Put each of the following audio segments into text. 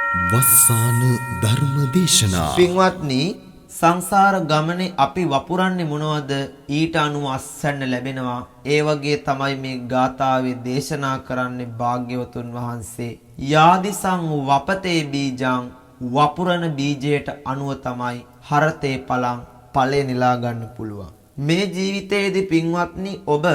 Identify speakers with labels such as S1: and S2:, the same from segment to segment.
S1: වස්සාන ධර්ම දේශනා
S2: පින්වත්නි, සංසාර ගමනේ අපි වපුරන්නේ මොනවද? ඊට අනුව අස්සන්න ලැබෙනවා. ඒ වගේ තමයි මේ ගාථාවේ දේශනා කරන්නේ භාග්‍යවතුන් වහන්සේ. යාදිසං වපතේ බීජං, වපුරන බීජයට අනුව තමයි හරතේ පලං, ඵලය නෙලා ගන්න පුළුවන්. මේ ජීවිතයේදී පින්වත්නි, ඔබ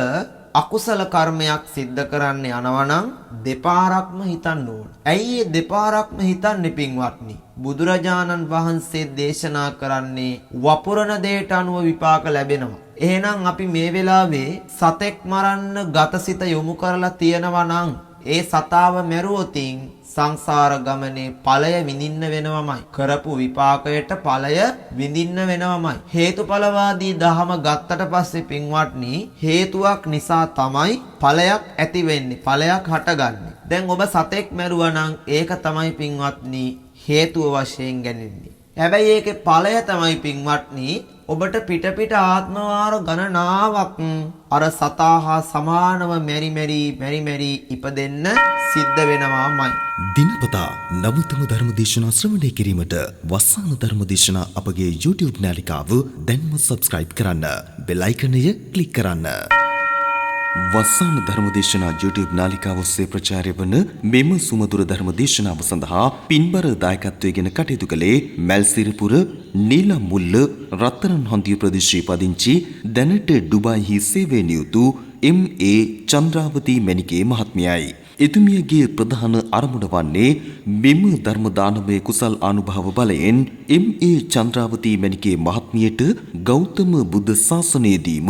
S2: අකුසල කර්මයක් සිද්ධ කරන්න යනවා නම් දෙපාරක්ම හිතන්න ඕන. ඇයි ඒ දෙපාරක්ම හිතන්නේ පින්වත්නි? බුදුරජාණන් වහන්සේ දේශනා කරන්නේ වපුරන දෙයට අනුව විපාක ලැබෙනවා. එහෙනම් අපි මේ වෙලාවේ සතෙක් මරන්න ගතසිත යොමු කරලා තියෙනවා නම් ඒ සතාව මැරුවොතින් සංසාර ගමනේ ඵලය විඳින්න වෙනවමයි. කරපු විපාකයට ඵලය විඳින්න වෙනවමයි. හේතුඵලවාදී දහම ගත්තට පස්සේ පින්වත්නි, හේතුවක් නිසා තමයි ඵලයක් ඇති වෙන්නේ, ඵලයක් හටගන්නේ. දැන් ඔබ සතෙක් මැරුවා නම් ඒක තමයි පින්වත්නි හේතුව වශයෙන් ගන්නේ. හැබැයි ඒකේ ඵලය තමයි පින්වත්නි ඔබට පිට ආත්මවාර ගණනාවක් අර සතා හා සමානව මෙරි ඉපදෙන්න සිද්ධ වෙනවාමයි.
S1: දිනපතා නවතම ධර්ම දේශනා ශ්‍රවණය කිරීමට වස්සාන ධර්ම දේශනා අපගේ YouTube නාලිකාව දැන්ම subscribe කරන්න. බෙල් අයිකනය ක්ලික් කරන්න. වස්සාන ධර්ම දේශනා YouTube නාලිකාව ඔස්සේ ප්‍රචාරය වන මෙම සුමధుර ධර්ම දේශනාව සඳහා පින්බර දායකත්වයෙන් කටයුතු කළේ මැල්සිරපුර නීලම්මුල්ල රත්තරන් හන්දිය ප්‍රදේශයේ පදිංචි දැනට ඩුබායිහි සේවය නියුතු M.A. චන්ද්‍රාවතී මැණිකේ මහත්මියයි. එතුමියගේ ප්‍රධාන අරමුණ වන්නේ මෙම ධර්ම දානමය කුසල් අනුභව බලයෙන් M.A. චන්ද්‍රාවතී මැණිකේ මහත්මියට ගෞතම බුද්ධ ශාසනයේදීම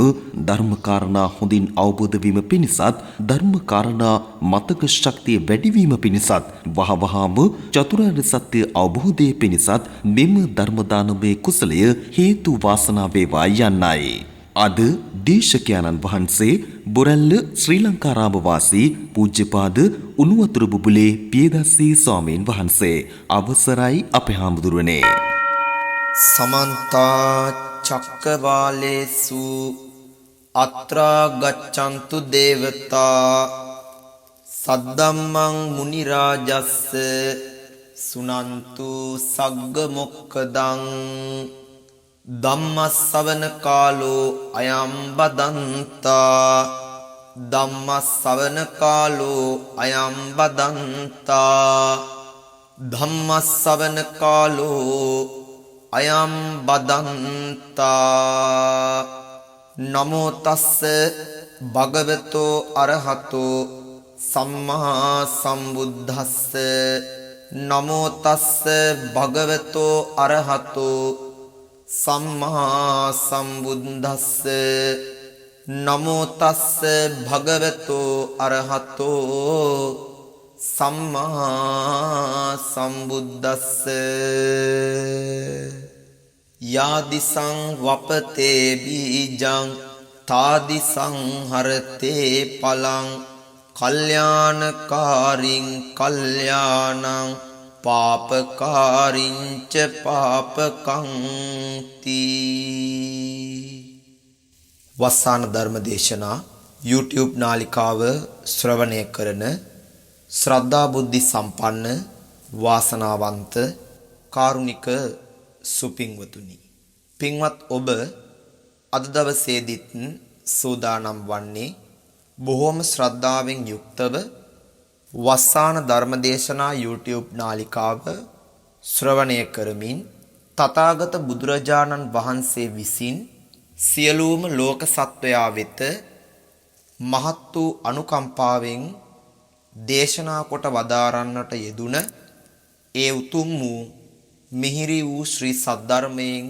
S1: ධර්ම කාරණා හොඳින් අවබෝධ වීම පිණිසත් ධර්ම කාරණා මතක ශක්තිය වැඩි වීම පිණිසත් වහවහාම චතුරාර්ය සත්‍ය අවබෝධය පිණිසත් මෙම ධර්ම දානමය කුසලය හේතු වාසනා වේවා යන්නයි. අද දේශකයන්න් වහන්සේ බොරැල්ල ශ්‍රී ලංකාරාම වාසී පූජ්‍යපාද උණුවතුරු බුබුලේ පියදස්සී ස්වාමීන් වහන්සේ. අවසරයි අපේ හාමුදුරුවනේ.
S2: සමන්ත චක්කවාලේසු අත්‍රා ගච්ඡන්තු දේවතා සද්දම්මං මුනි රාජස්ස සුනන්තු සග්ග මොක්ඛදං ධම්මස්සවන කාලෝ අයම් බදන්තා ධම්මස්සවන කාලෝ අයම් බදන්තා ධම්මස්සවන කාලෝ අයම් බදන්තා. නමෝ තස්ස භගවතෝ අරහතෝ සම්මා සම්බුද්දස්ස. නමෝ තස්ස භගවතෝ අරහතෝ සම්මා සම්බුද්දස්ස. නමෝ තස්ස භගවතෝ අරහතෝ සම්මා සම්බුද්දස්ස. යාදිසං වපතේ බීජං තාදිසං හරතේ පලං කල්යාණකාරින් කල්යාණං පාපකාරින්ච පාපකං තී. වස්සාන ධර්ම දේශනා YouTube නාලිකාව ශ්‍රවණය කරන ශ්‍රද්ධා බුද්ධි සම්පන්න වාසනාවන්ත කාරුණික සුපින්වතුනි, පින්වත් ඔබ අද දවසේදීත් සූදානම් වන්නේ බොහෝම ශ්‍රද්ධාවෙන් යුක්තව වස්සාන ධර්මදේශනා YouTube නාලිකාව ශ්‍රවණය කරමින් තථාගත බුදුරජාණන් වහන්සේ විසින් සියලුම ලෝක සත්වයා වෙත මහත් වූ අනුකම්පාවෙන් දේශනා කොට වදාරන්නට යෙදුන ඒ උතුම් වූ මිහිරි වූ ශ්‍රී සද්ධර්මයෙන්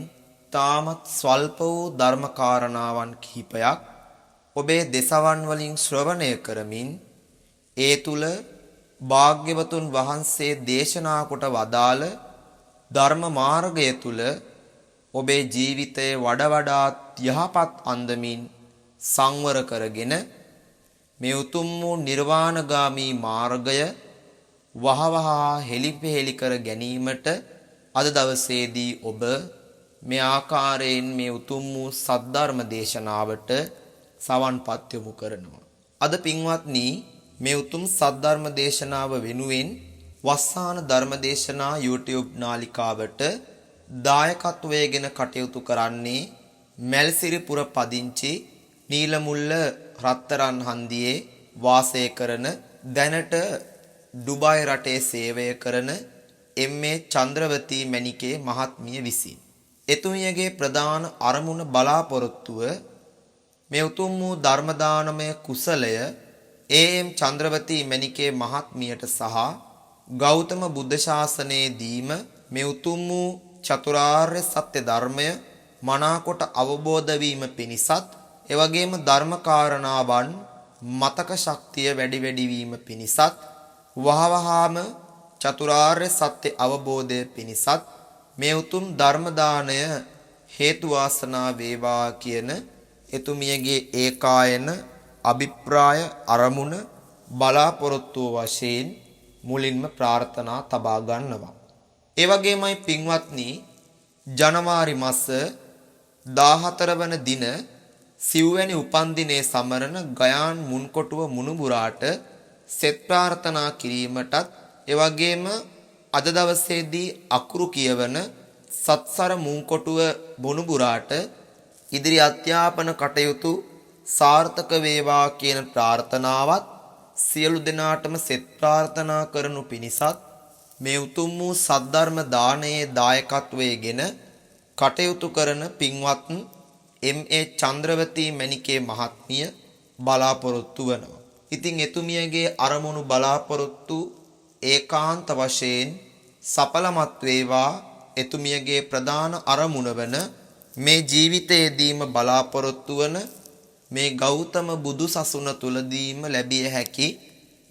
S2: තාමත් ස්වල්ප වූ ධර්ම කාරණාවන් කිහිපයක් ඔබේ දෙසවන් වලින් ශ්‍රවණය කරමින් ඒ තුල භාග්‍යවතුන් වහන්සේ දේශනා කොට වදාළ ධර්ම මාර්ගය තුල ඔබේ ජීවිතය වඩාත් යහපත් අන්දමින් සංවර කරගෙන මේ උතුම් වූ නිර්වාණගාමී මාර්ගය වහවහ හෙළිපෙහෙළි කර ගැනීමට අද දවසේදී ඔබ මේ ආකාරයෙන් මේ උතුම් වූ සද්ධර්ම දේශනාවට සවන්පත් යොමු කරනවා. අද පින්වත්නි, මේ උතුම් සද්ධර්ම දේශනාව වෙනුවෙන් වස්සාන ධර්මදේශනා YouTube නාලිකාවට දායකත්වයෙන් කටයුතු කරන්නේ මැල්සිරිපුර පදිංචි නීලමුල්ල රත්තරන් හන්දියේ වාසය කරන දැනට ඩුබායි රටේ සේවය කරන එම්.ඒ. චන්ද්‍රවතී මැණිකේ මහත්මිය විසින්. එතුමියගේ ප්‍රධාන අරමුණ බලාපොරොත්තුව මේ උතුම් වූ ධර්ම දානමය කුසලය ඒ.එම්. චන්ද්‍රවතී මැණිකේ මහත්මියට සහ ගෞතම බුද්ධ ශාසනයේදීම මේ උතුම් වූ චතුරාර්ය සත්‍ය ධර්මය මනාකොට අවබෝධ වීම පිණිසත් එවැගේම ධර්ම කාරණාවන් මතක ශක්තිය වැඩි වීම පිණිසත් වහවහාම චතුරාර්ය සත්‍ය අවබෝධය පිණිසත් මේ උතුම් ධර්ම දාණය හේතු වාසනා වේවා කියන එතුමියගේ ඒකායන අභිප්‍රාය අරමුණ බලාපොරොත්තු වශයෙන් මුලින්ම ප්‍රාර්ථනා තබා ගන්නවා. ඒ වගේමයි පින්වත්නි ජනවාරි මාස 14 වන දින සිව්වැනි උපන්දිනයේ සමරන ගයාන් මුන්කොටුව මුණුබුරාට සෙත් ප්‍රාර්ථනා කිරීමටත් එවැගේම අද දවසේදී අකුරු කියවන සත්සර මුන්කොටුව මුණුබුරාට ඉදිරි අධ්‍යාපන කටයුතු සාර්ථක වේවා කියන ප්‍රාර්ථනාවත් සියලු දෙනාටම සෙත් ප්‍රාර්ථනා කරනු පිණිසත් මේ උතුම් වූ සද්ධර්ම දානයේ දායකත්වයේගෙන කටයුතු කරන පින්වත් එම්.ඒ. චන්ද්‍රවතී මැණිකේ මහත්මිය බලාපොරොත්තු වෙනවා. ඉතින් එතුමියගේ අරමුණු බලාපොරොත්තු ඒකාන්ත වශයෙන් සඵලමත් වේවා. එතුමියගේ ප්‍රධාන අරමුණ වන මේ ජීවිතයේදීම බලාපොරොත්තු වන මේ ගෞතම බුදු සසුන තුලදීම ලැබිය හැකි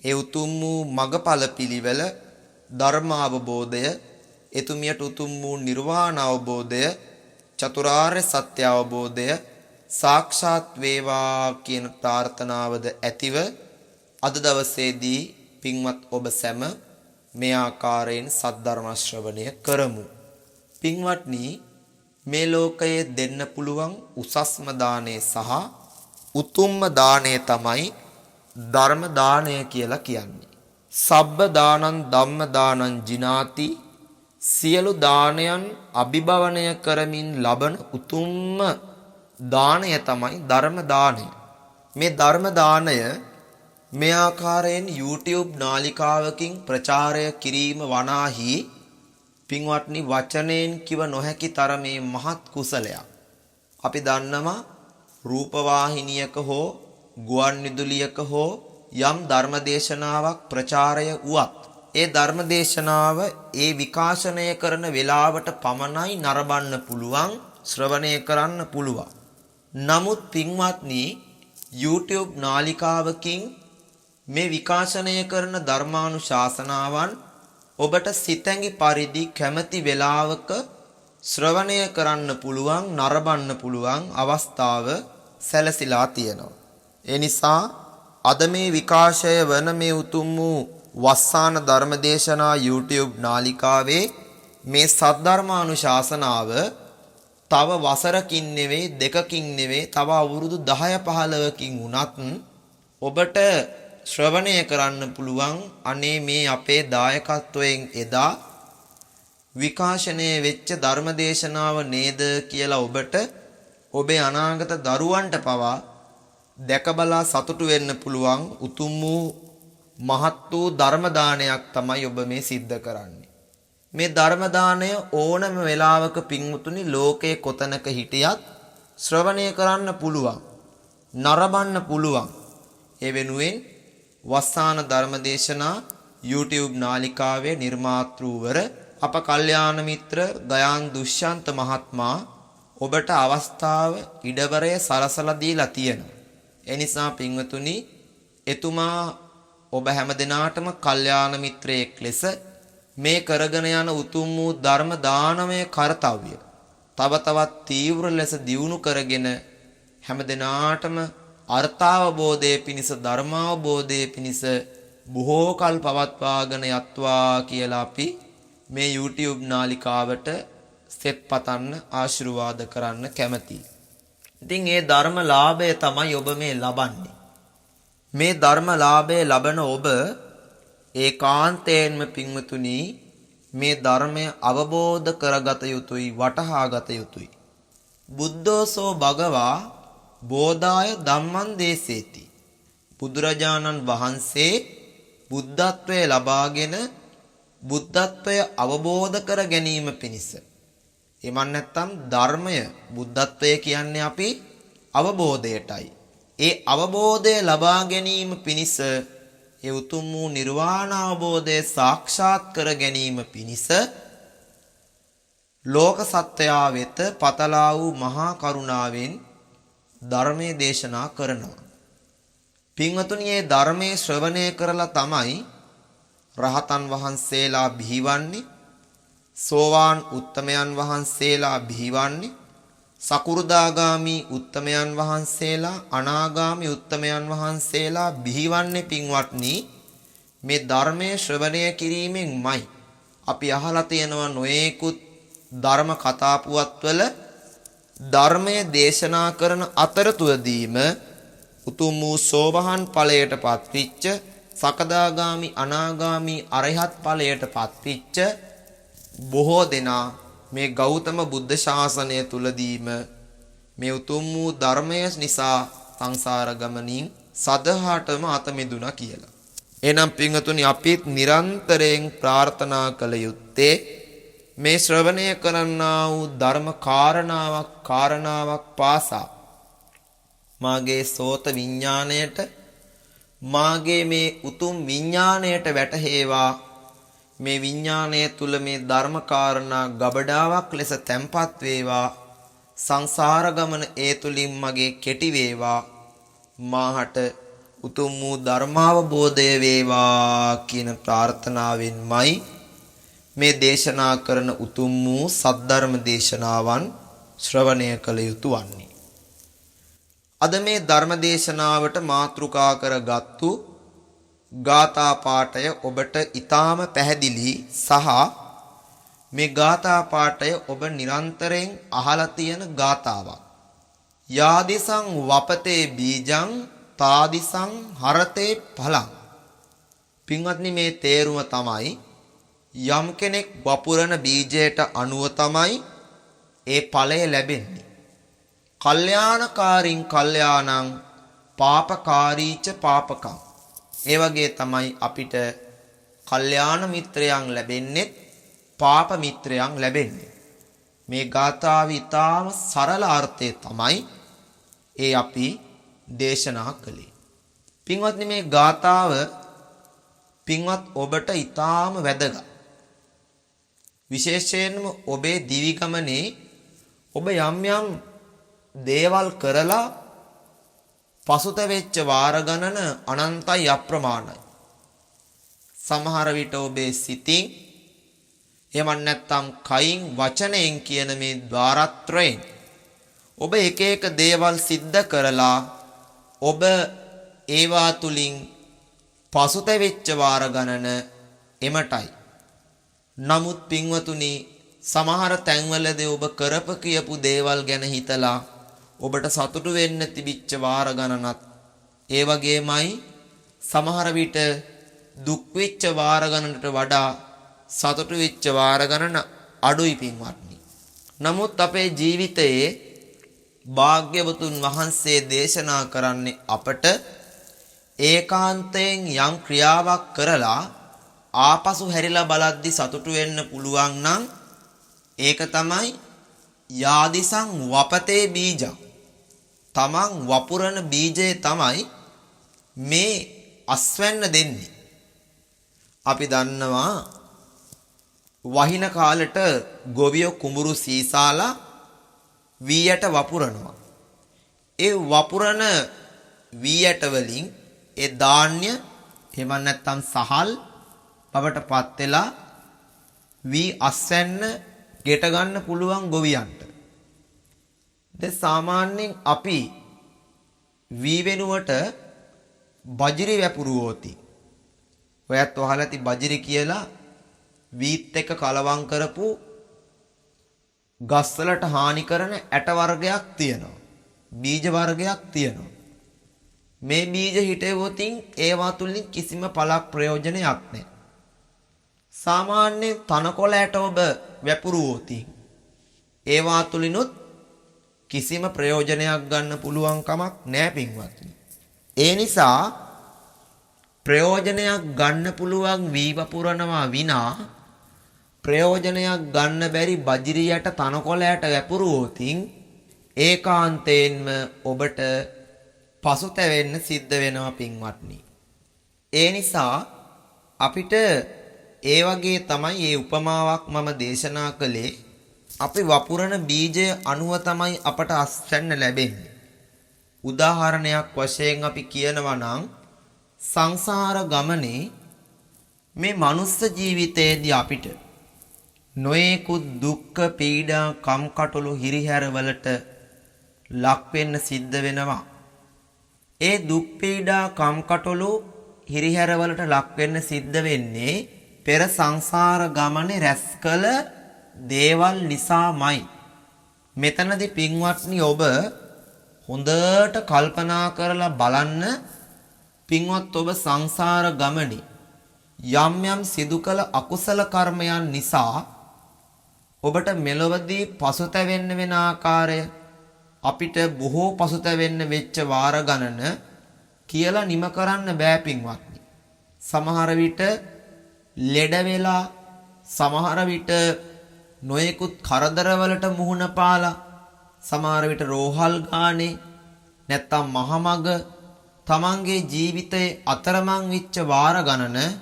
S2: ඒ උතුම් වූ මගඵල පිළිවෙල ධර්ම අවබෝධය එතුමියට උතුම් වූ නිර්වාණ අවබෝධය චතුරාර්ය සත්‍ය අවබෝධය සාක්ෂාත් වේවා කියන ප්‍රාර්ථනාවද ඇතිව අද දවසේදී පින්වත් ඔබ සැම මේ ආකාරයෙන් සද්ධර්ම ශ්‍රවණය කරමු. පින්වත්නි මේ ලෝකයේ දෙන්න පුළුවන් උසස්ම දාණය සහ උතුම්ම දාණය තමයි ධර්ම දාණය කියලා කියන්නේ. සබ්බ දානං ධම්ම දානං ජිනාති සියලු දානයන් අභිභවනය කරමින් ලබන උතුම්ම දාණය තමයි ධර්ම දාණය. මේ ධර්ම දාණය මේ ආකාරයෙන් YouTube නාලිකාවකින් ප්‍රචාරය කිරීම වනාහි පින්වත්නි වචනයෙන් කිව නොහැකි තරමේ මහත් කුසලයක්. අපි දන්නවා රූපවාහිනියක හෝ ගුවන් විදුලියක හෝ යම් ධර්මදේශනාවක් ප්‍රචාරය වුවත් ඒ ධර්මදේශනාව ඒ විකාශනය කරන වේලාවට පමණයි නරඹන්න පුළුවන් ශ්‍රවණය කරන්න පුළුවන්. නමුත් පින්වත්නි YouTube නාලිකාවකින් මේ විකාශනය කරන ධර්මානුශාසනාවන් ඔබට සිතැඟි පරිදි කැමැති වේලාවක ශ්‍රවණය කරන්න පුළුවන් නරඹන්න පුළුවන් අවස්ථාව සැලසීලා තියෙනවා. ඒ නිසා අද මේ විකාශය වන මේ උතුම් වූ වස්සාන ධර්මදේශනා YouTube නාලිකාවේ මේ සද්ධර්මානුශාසනාව තව වසරකින් නෙවෙයි දෙකකින් නෙවෙයි තව අවුරුදු 10 15කින් වුණත් ඔබට ශ්‍රවණය කරන්න පුළුවන්. අනේ මේ අපේ දායකත්වයෙන් එදා විකාශනය වෙච්ච ධර්මදේශනාව නේද කියලා ඔබට ඔබේ අනාගත දරුවන්ට පවා දැකබලා සතුටු වෙන්න පුළුවන් උතුම් වූ මහත් වූ ධර්ම දානයක් තමයි ඔබ මේ සිද්ධ කරන්නේ. මේ ධර්ම දාණය ඕනම වෙලාවක පින්වතුනි ලෝකේ කොතනක හිටියත් ශ්‍රවණය කරන්න පුළුවන් නරඹන්න පුළුවන්. ඒ වෙනුවෙන් වස්සාන ධර්මදේශනා YouTube නාලිකාවේ නිර්මාතෘවර අප කල්යාණ මිත්‍ර දයාන් දුෂ්‍යන්ත මහත්මයා ඔබට අවස්ථාව ඉඩවරය සලසලා දීලා තියෙනවා. ඒ නිසා පින්වතුනි එතුමා ඔබ හැම දිනාටම කල්යාණ මිත්‍රයෙක් ලෙස මේ කරගෙන යන උතුම් වූ ධර්ම දානමය කාර්යය තව තවත් තීව්‍ර ලෙස දියුණු කරගෙන හැම දිනාටම අර්ථාවබෝධයේ පිණිස ධර්මාවබෝධයේ පිණිස බොහෝ කල් පවත්වාගෙන යත්වා කියලා අපි මේ YouTube නාලිකාවට සෙත් පතන්න ආශිර්වාද කරන්න කැමැතියි. ඉතින් මේ ධර්ම ලාභය තමයි ඔබ මේ ලබන්නේ. මේ ධර්ම ලාභය ලබන ඔබ ඒකාන්තයෙන්ම පින්වතුනි මේ ධර්මය අවබෝධ කරගත යුතුයි, වටහා ගත යුතුයි. බුද්ධෝසෝ භගවා බෝධාය ධම්මං දේසේති. බුදුරජාණන් වහන්සේ බුද්ධත්වය ලබාගෙන බුද්ධත්වය අවබෝධ කර ගැනීම පිණිස, එමන් නැත්තම් ධර්මය, බුද්ධත්වය කියන්නේ අපි අවබෝධයටයි. ඒ අවබෝධය ලබා ගැනීම පිණිස, ඒ උතුම් වූ නිර්වාණ අවබෝධය සාක්ෂාත් කර ගැනීම පිණිස ලෝක සත්වයා වෙත පතලා වූ මහා කරුණාවෙන් ධර්මයේ දේශනා කරනවා. පින්වතුනි, මේ ධර්මයේ ශ්‍රවණය කරලා තමයි රහතන් වහන්සේලා බිහිවන්නේ, සෝවාන් උත්තමයන් වහන්සේලා බිහිවන්නේ, සකු르දාගාමි උත්තමයන් වහන්සේලා, අනාගාමි උත්තමයන් වහන්සේලා බිහිවන්නේ පින්වත්නි මේ ධර්මයේ ශ්‍රවණය කිරීමෙන්මයි. අපි අහලා තියෙනවා නොයේකුත් ධර්ම කතා පුවත්වල ධර්මයේ දේශනා කරන අතරතුරදීම උතුම් වූ සෝභාන් ඵලයට පත්විච්ච, සකදාගාමි අනාගාමි අරහත් ඵලයට පත්විච්ච බොහෝ දෙනා මේ ගෞතම බුද්ධ ශාසනය තුලදීම මේ උතුම් වූ ධර්මය නිසා සංසාර ගමනින් සදහාටම අත මිදුණා කියලා. එනම් පින්වතුනි, අපිත් නිරන්තරයෙන් ප්‍රාර්ථනා කළ යුත්තේ මේ ශ්‍රවණය කරන්නා වූ ධර්ම කාරණාවක් පාසා මාගේ සෝත විඥාණයට, මාගේ මේ උතුම් විඥාණයට වැටහෙවා. මේ විඥාණය තුල මේ ධර්ම කාරණා ගබඩාවක් ලෙස තැම්පත් වේවා. සංසාර ගමන ඒ තුලින් මගේ කෙටි වේවා. මාහට උතුම් වූ ධර්මාවබෝධය වේවා කියන ප්‍රාර්ථනාවෙන්මයි මේ දේශනා කරන උතුම් වූ සද්ධර්ම දේශනාවන් ශ්‍රවණය කළ යුතු වන්නේ. අද මේ ධර්ම දේශනාවට මාතෘකා කරගත්තු ගාථා පාඨය ඔබට ඊටාම පැහැදිලි සහ මේ ගාථා පාඨය ඔබ නිරන්තරයෙන් අහලා තියෙන ගාථාවක්. යාදිසං වපතේ බීජං තාදිසං හරතේ ඵලං. පින්වත්නි, මේ තේරුම තමයි යම් කෙනෙක් වපුරන බීජයට අනුව තමයි ඒ ඵලය ලැබෙන්නේ. කල්යාණකාරින් කල්යාණං පාපකාරීච පාපකං. ඒ වගේ තමයි අපිට කල්යාණ මිත්‍රයන් ලැබෙන්නේ, පාප මිත්‍රයන් ලැබෙන්නේ. මේ ගාථාවේ ඊටාම සරල අර්ථය තමයි ඒ අපි දේශනා කළේ. පින්වත්නි, මේ ගාථාව පින්වත් ඔබට ඊටාම වැදගත්. විශේෂයෙන්ම ඔබේ දිවි ගමනේ ඔබ යම් යම් දේවල් කරලා පසුතැවෙච්ච වාර ගණන අනන්තයි, අප්‍රමාණයි. සමහර විට ඔබේ සිතින්, එහෙම නැත්නම් කයින්, වචනයෙන් කියන මේ ద్వාරත්‍රයෙන් ඔබ එක එක දේවල් සිද්ධ කරලා ඔබ ඒවා තුලින් පසුතැවෙච්ච වාර ගණන එමටයි. නමුත් පින්වතුනි, සමහර තැන්වලදී ඔබ කරප කියපු දේවල් ගැන හිතලා ඔබට සතුටු වෙන්න තිබිච්ච වාර ගණනත් ඒ වගේමයි. සමහර විට දුක් වෙච්ච වාර ගණනට වඩා සතුටු වෙච්ච වාර ගණන අඩුයි පින්වත්නි. නමුත් අපේ ජීවිතයේ භාග්‍යවතුන් වහන්සේ දේශනා කරන්නේ අපට ඒකාන්තයෙන් යම් ක්‍රියාවක් කරලා ආපසු හැරිලා බලද්දි සතුටු වෙන්න පුළුවන් නම් ඒක තමයි යාදිසං වපතේ බීජං. තමන් වපුරන බීජය තමයි මේ අස්වැන්න දෙන්නේ. අපි දන්නවා වහින කාලෙට ගොවියෝ කුඹුරු සීසාලා වී යට වපුරනවා. ඒ වපුරන වී යට වලින් ඒ ධාන්‍ය, එහෙම නැත්නම් සහල් බවට පත් වෙලා වී අස්වැන්න ගෙට ගන්න පුළුවන් ගොවියන්ට. දැන් සාමාන්‍යයෙන් අපි වී වෙනුවට බජිරි වැපුරුවෝති. ඔයත් අහලා ඇති බජිරි කියලා වීත් එක්ක කලවම් කරපු ගස්වලට හානි කරන ඇට වර්ගයක් තියෙනවා. බීජ වර්ගයක් තියෙනවා. මේ බීජ හිටෙවොතින් ඒවා තුලින් කිසිම පළක් ප්‍රයෝජනයක් නැහැ. සාමාන්‍ය තනකොළයට ඔබ වැපුරුවොතින් ඒවා තුලිනුත් කිසිම ප්‍රයෝජනයක් ගන්න පුළුවන් කමක් නැහැ පින්වත්නි. ඒ නිසා ප්‍රයෝජනයක් ගන්න පුළුවන් වී වපුරනවා විනා ප්‍රයෝජනයක් ගන්න බැරි බජිරියට තනකොළයට වැපුරුවොතින් ඒකාන්තයෙන්ම ඔබට පසුතැවෙන්න සිද්ධ වෙනවා පින්වත්නි. ඒ නිසා අපිට ඒ වගේ තමයි මේ උපමාවක් මම දේශනා කළේ. අපි වපුරන බීජය අනුව තමයි අපට අස්වැන්න ලැබෙන්නේ. උදාහරණයක් වශයෙන් අපි කියනවා නම් සංසාර ගමනේ මේ මනුස්ස ජීවිතයේදී අපිට නොයෙකුත් දුක්ඛ පීඩා කම්කටොළු හිරිහැරවලට ලක් වෙන්න සිද්ධ වෙනවා. ඒ දුක් පීඩා කම්කටොළු හිරිහැරවලට ලක් වෙන්න සිද්ධ වෙන්නේ පෙර සංසාර ගමනේ රැස් කළ දේවල් නිසාමයි. මෙතනදී පින්වත්නි ඔබ හොඳට කල්පනා කරලා බලන්න. පින්වත් ඔබ සංසාර ගමනේ යම් යම් සිදු කළ අකුසල කර්මයන් නිසා ඔබට මෙලොවදී පසුතැවෙන්න වෙන ආකාරය අපිට බොහෝ පසුතැවෙන්න වෙච්ච වාර ගණන කියලා නිම කරන්න බෑ පින්වත්නි. සමහර විට ලෙඩ වෙලා, සමහර විට නොයෙකුත් කරදරවලට මුහුණ පාලා, සමහර විට රෝහල් ගානේ නැත්තම් මහමග තමන්ගේ ජීවිතයේ අතරමං වෙච්ච වාර ගණන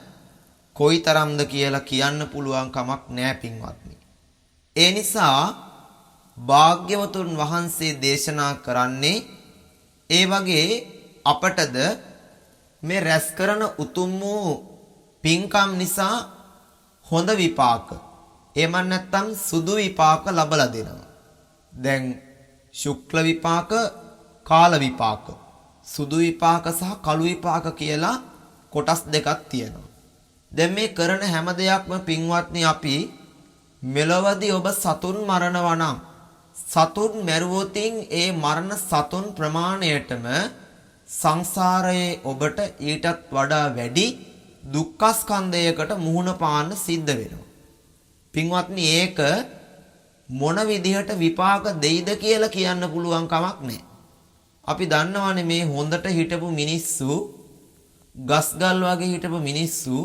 S2: කොයිතරම්ද කියලා කියන්න පුළුවන් කමක් නෑ පින්වත්නි. ඒ නිසා භාග්‍යවතුන් වහන්සේ දේශනා කරන්නේ ඒ වගේ අපටද මේ රැස් කරන උතුම් වූ පින්කම් නිසා හොඳ විපාක, එහෙම නැත්නම් සුදු විපාක ලබලා දෙනවා. දැන් ශුක්ල විපාක, කාල විපාක, සුදු විපාක සහ කළු විපාක කියලා කොටස් දෙකක් තියෙනවා. දැන් මේ කරන හැම දෙයක්ම පින්වත්නි අපි මෙලොවදී ඔබ සතුන් මරනවා නම් සතුන් මැරුවොතින් ඒ මරණ සතුන් ප්‍රමාණයටම සංසාරයේ ඔබට ඊටත් වඩා වැඩි දුක්ඛ ස්කන්ධයකට මුහුණ පාන්න සිද්ධ වෙනවා. පින්වත්නි ඒක මොන විදිහට විපාක දෙයිද කියලා කියන්න පුළුවන් කමක් නැහැ. අපි දන්නවනේ මේ හොඳට හිටපු මිනිස්සු, ගස්ගල් වගේ හිටපු මිනිස්සු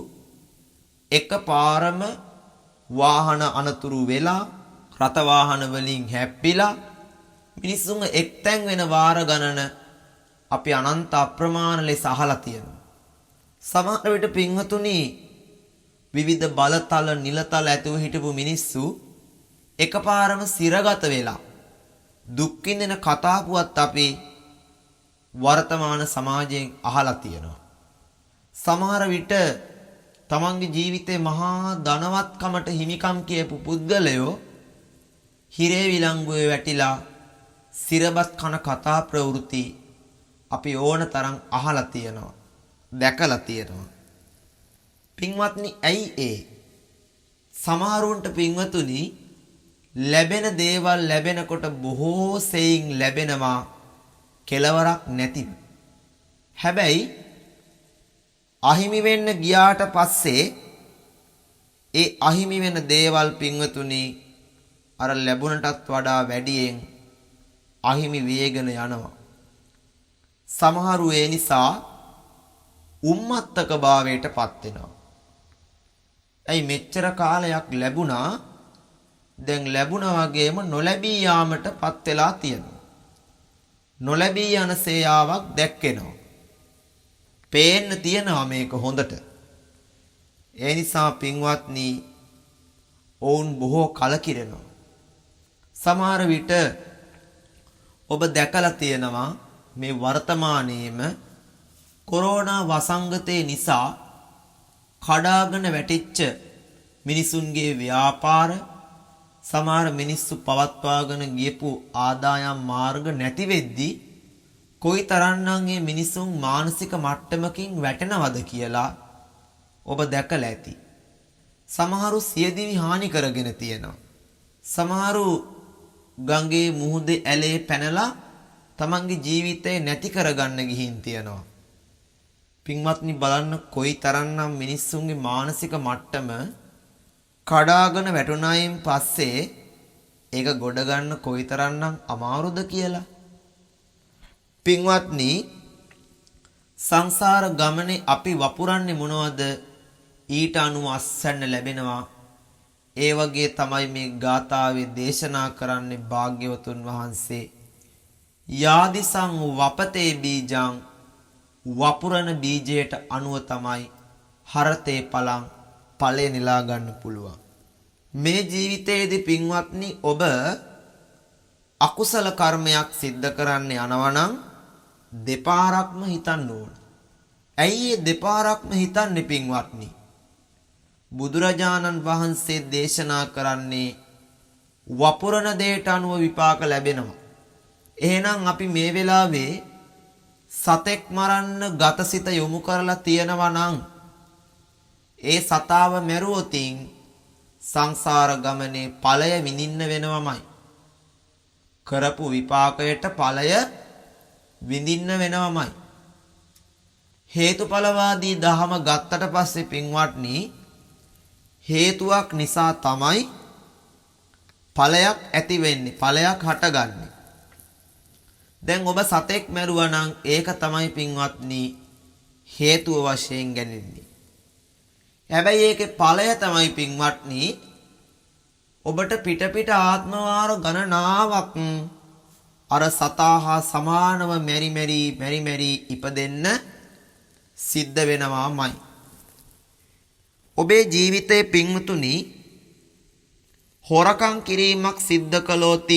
S2: එකපාරම වාහන අනතුරු වෙලා, රථ වාහන වලින් හැප්පිලා මිනිස්සුන් එක්තැන් වෙන වාර ගණන අපි අනන්ත අප්‍රමාණ ලෙස අහලා තියෙනවා. සමහර විට පින්වතුනි විවිධ බලතල නිලතල ඇතුව හිටපු මිනිස්සු එකපාරම සිරගත වෙලා දුක් විඳින කතා පුවත් අපි වර්තමාන සමාජයෙන් අහලා තියෙනවා. සමහර විට තමන්ගේ ජීවිතේ මහා ධනවත්කමට හිමිකම් කියපු පුද්ගලයෝ හිරේ විලංගුවේ වැටිලා සිරබත් කන කතා ප්‍රවෘත්ති අපි ඕන තරම් අහලා තියෙනවා, දැකලා තියෙනවා. පින්වත්නි ඇයි ඒ? සමහරුන්ට පින්වතුනි ලැබෙන දේවල් ලැබෙනකොට බොහෝ සෙයින් ලැබෙනවා කෙලවරක් නැතිව. හැබැයි අහිමි වෙන්න ගියාට පස්සේ ඒ අහිමි වෙන දේවල් පින්වතුනි අර ලැබුණටත් වඩා වැඩියෙන් අහිමි වේගන යනවා. සමහරු ඒ නිසා උම්මත්තක භාවයට පත් වෙනවා. ඇයි මෙච්චර කාලයක් ලැබුණා, දැන් ලැබුණා වගේම නොලැබී යාමට පත් වෙලා තියෙනවා. නොලැබී යන සේයාවක් දැක්කෙනවා. පේන්න තියෙනවා මේක හොඳට. ඒ නිසා පින්වත්නි ඔවුන් බොහෝ කලකිරෙනවා. සමහර විට ඔබ දැකලා තියෙනවා මේ වර්තමානයේම කොරෝනා වසංගතය නිසා කඩාගෙන වැටිච්ච මිනිසුන්ගේ ව්‍යාපාර, සමහර මිනිස්සු පවත්වාගෙන ගියපු ආදායම් මාර්ග නැති වෙද්දී කොයිතරම්නම් මේ මිනිසුන් මානසික මට්ටමකින් වැටෙනවද කියලා ඔබ දැකලා ඇති. සමහරු සියදිවි හානි කරගෙන තියෙනවා. සමහරු ගඟේ මුහුදේ ඇලේ පැනලා තමන්ගේ ජීවිතේ නැති කරගන්න ගිහින් තියනවා. පින්වත්නි බලන්න කොයිතරම්නම් මිනිස්සුන්ගේ මානසික මට්ටම කඩාගෙන වැටුණායින් පස්සේ ඒක ගොඩ ගන්න කොයිතරම්නම් අමාරුද කියලා. පින්වත්නි සංසාර ගමනේ අපි වපුරන්නේ මොනවද? ඊට අනුව අස්සන්න ලැබෙනවා. ඒ වගේ තමයි මේ ගාථාවේ දේශනා කරන්නේ භාග්‍යවතුන් වහන්සේ. යාදිසං වපතේ බීජං වපුරන බීජයට අනුව තමයි හරතේ පලං ඵලය නෙලා ගන්න පුළුවන්. මේ ජීවිතයේදී පින්වත්නි ඔබ අකුසල කර්මයක් සිද්ධ කරන්න යනවා නම් දෙපාරක්ම හිතන්න ඕන. ඇයි ඒ දෙපාරක්ම හිතන්නේ පින්වත්නි? බුදුරජාණන් වහන්සේ දේශනා කරන්නේ වපුරන දෙයට අනුව විපාක ලැබෙනවා. එහෙනම් අපි මේ වෙලාවේ සතෙක් මරන්න ගතසිත යොමු කරලා තියෙනවා නම් ඒ සතාව මැරුවොතින් සංසාර ගමනේ ඵලය විඳින්න වෙනවමයි. කරපු විපාකයට ඵලය විඳින්න වෙනවමයි. හේතුඵලවාදී දහම ගත්තට පස්සේ පින්වත්නි හේතුවක් නිසා තමයි ඵලයක් ඇති වෙන්නේ, ඵලයක් හටගන්නේ. දැන් ඔබ සතෙක් මැරුවා නම් ඒක තමයි පින්වත්නි හේතුව වශයෙන් ගන්නේ. හැබැයි ඒකේ ඵලය තමයි පින්වත්නි ඔබට පිට පිට ආත්මවාර ගණනාවක් අර සතා හා සමානව මෙරි මෙරි ඉපදෙන්න සිද්ධ වෙනවාමයි. ඔබේ ජීවිතයේ පින්වතුනි හොරකම් කිරීමක් සිද්ධ කළොත්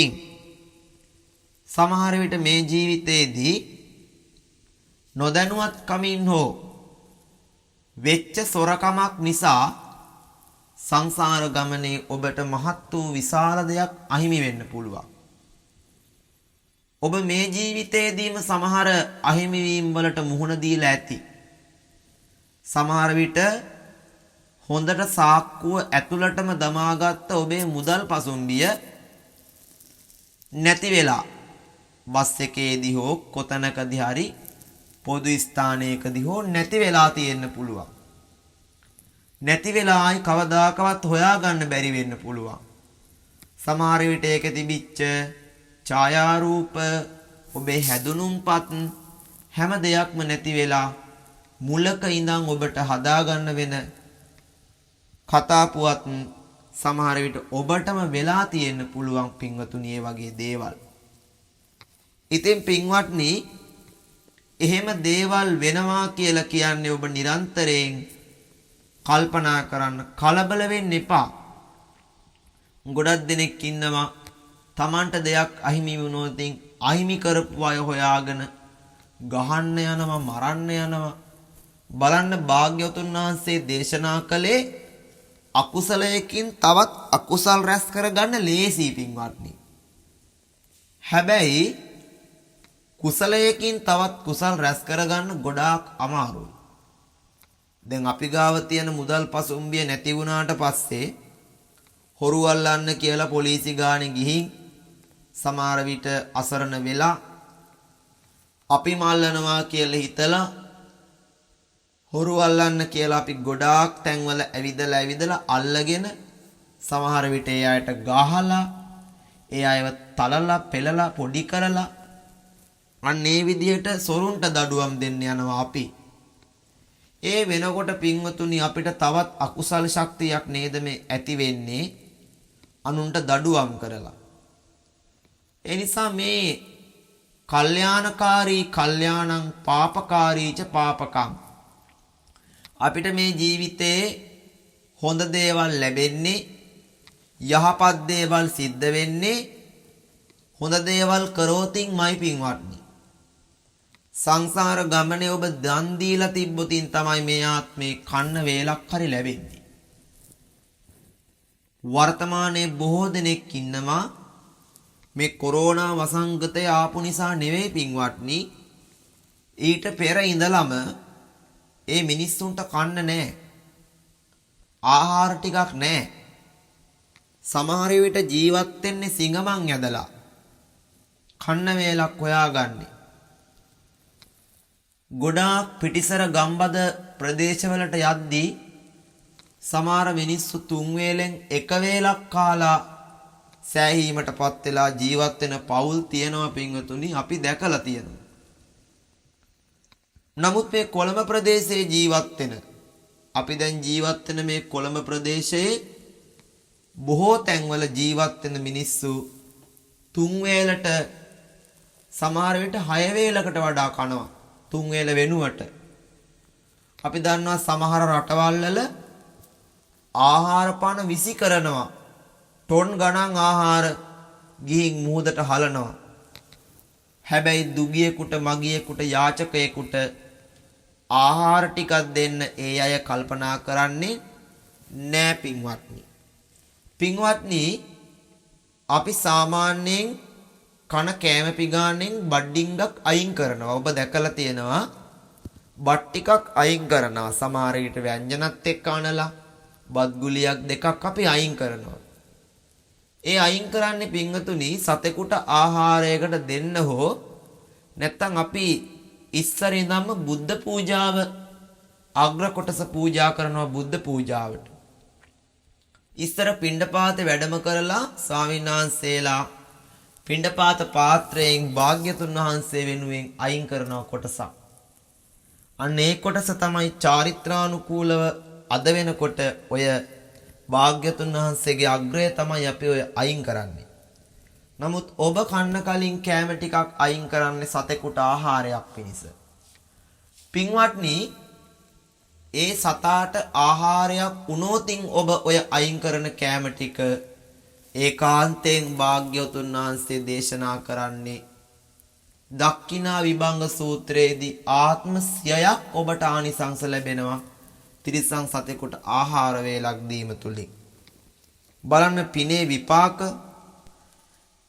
S2: සමහර විට මේ ජීවිතයේදී නොදැනුවත් කමින් හෝ වෙච්ච සොරකමක් නිසා සංසාර ගමනේ ඔබට මහත් වූ විශාල දෙයක් අහිමි වෙන්න පුළුවන්. ඔබ මේ ජීවිතයේදීම සමහර අහිමි වීම් වලට මුහුණ දීලා ඇති. සමහර විට හොඳට සාක්කුව ඇතුළටම දමාගත්ත ඔබේ මුදල් පසුම්බිය නැති වෙලා බස් එකේදී හෝ කොතනකදී හරි පොදු ස්ථානයකදී හෝ නැති වෙලා තියෙන්න පුළුවන්. නැති වෙලා ආයි කවදාකවත් හොයාගන්න බැරි වෙන්න පුළුවන්. සමහර විට ඒක තිබිච්ච ඡායාරූප ඔබේ හැදුනුම්පත් හැම දෙයක්ම නැති වෙලා මුලක ඉඳන් ඔබට හදාගන්න වෙන කතා පුවත් සමහර විට ඔබටම වෙලා තියෙන්න පුළුවන් පින්වතුනි මේ වගේ දේවල්. ඉතින් පින්වත්නි එහෙම දේවල් වෙනවා කියලා කියන්නේ ඔබ නිරන්තරයෙන් කල්පනා කරන්න, කලබල වෙන්න එපා. ගොඩක් දෙනෙක් ඉන්නවා Tamanට දෙයක් අහිමි වුණොත් අහිමි කරපු අය හොයාගෙන ගහන්න යනවා, මරන්න යනවා. බලන්න භාග්‍යවතුන් වහන්සේ දේශනා කළේ අකුසලයකින් තවත් අකුසල් රැස් කරගන්න ලේසි පින්වත්නි. හැබැයි කුසලයකින් තවත් කුසල් රැස් කරගන්න ගොඩාක් අමාරුයි. දැන් අපි ගාව තියෙන මුදල් පසුම්බිය නැති වුණාට පස්සේ හොරු අල්ලන්න කියලා පොලිසි ගානේ ගිහින් සමහර විට අසරණ වෙලා අපි මල්ලනවා කියලා හිතලා හොරු අල්ලන්න කියලා අපි ගොඩාක් තැන්වල ඇවිදලා අල්ලගෙන සමහර විට ඒ අයට ගහලා ඒ අයව තලලා පෙලලා පොඩි කරලා අන්න ඒ විදිහට සොරුන්ට දඩුවම් දෙන්න යනවා අපි. ඒ වෙනකොට පින්වතුනි අපිට තවත් අකුසල ශක්තියක් නේද මේ ඇති වෙන්නේ අනුන්ට දඩුවම් කරලා. ඒ නිසා මේ කල්යාණකාරී කල්යාණං පාපකාරීච පාපකං අපිට මේ ජීවිතේ හොඳ දේවල් ලැබෙන්නේ යහපත් දේවල් සිද්ධ වෙන්නේ හොඳ දේවල් කරෝතින්මයි පින්වත්නි. සංසාර ගමනේ ඔබ දන් දීලා තිබ්බොතින් තමයි මේ ආත්මේ කන්න වේලක් හරි ලැබෙන්නේ. වර්තමානයේ බොහෝ දෙනෙක් ඉන්නවා මේ කොරෝනා වසංගතය ආපු නිසා නෙවෙයි පින්වත්නි, ඊට පෙර ඉඳලම ඒ මිනිස්සුන්ට කන්න නැහැ. ආහාර ටිකක් නැහැ. සමහර විට ජීවත් වෙන්නේ සිඟමන් ඇදලා. කන්න වේලක් හොයාගන්නේ. ගොඩාක් පිටිසර ගම්බද ප්‍රදේශවලට යද්දී සමහර මිනිස්සු තුන් වේලෙන් එක වේලක් කාලා සෑහීමටපත් වෙලා ජීවත් වෙන පවුල් තියෙනවා පින්වතුනි අපි දැකලා තියෙනවා. නමුත් මේ කොළඹ ප්‍රදේශයේ ජීවත් වෙන අපි දැන් ජීවත් වෙන මේ කොළඹ ප්‍රදේශයේ බොහෝ තැන්වල ජීවත් වෙන මිනිස්සු තුන් වේලට සමහර විට හය වේලකට වඩා කනවා තුන් වේල වෙනුවට. අපි දන්නවා සමහර රටවල් වල ආහාර පාන විසි කරනවා. ටොන් ගණන් ආහාර ගිහින් මුහුදට හලනවා. හැබැයි දුගියෙකුට මගියෙකුට යාචකයෙකුට ආහාර ටිකක් දෙන්න ඒ අය කල්පනා කරන්නේ නෑ පින්වත්නි. පින්වත්නි අපි සාමාන්‍යයෙන් කන කෑම පිගානෙන් බඩ්ඩින්ගක් අයින් කරනවා. ඔබ දැකලා තියෙනවා බත් ටිකක් අයින් කරනවා. සමහර විට ව්‍යංජනත් එක්ක අනලා බත් ගුලියක් දෙකක් අපි අයින් කරනවා. ඒ අයින් කරන්නේ පින්වතුනි සතෙකුට ආහාරයකට දෙන්න හෝ නැත්තම් අපි ඉස්සර ඉඳන්ම බුද්ධ පූජාව අග්‍ර කොටස පූජා කරනවා බුද්ධ පූජාවට. ඉස්සර පිණ්ඩපාතේ වැඩම කරලා ස්වාමීන් වහන්සේලා පිණ්ඩපාත පාත්‍රයෙන් භාග්‍යතුන් වහන්සේ වෙනුවෙන් අයින් කරන කොටසක්. අන්න ඒ කොටස තමයි චාරිත්‍රානුකූලව අද වෙනකොට ඔය භාග්‍යතුන් වහන්සේගේ අග්‍රය තමයි අපි ඔය අයින් කරන්නේ. නමුත් ඔබ කන්න කලින් කෑම ටිකක් අයින් කරන්නේ සතෙකුට ආහාරයක් පිණිස. පින්වත්නි ඒ සතාට ආහාරයක් වුණොතින් ඔබ ඔය අයින් කරන කෑම ටික ඒකාන්තයෙන් භාග්‍යවතුන් වහන්සේ දේශනා කරන්නේ දක්ඛිනා විභංග සූත්‍රයේදී ආත්ම 100ක් ඔබට ආනිසංස ලැබෙනවා තිරිසන් සතෙකුට ආහාර වේලක් දීම තුලින්. බලන්න පිනේ විපාක.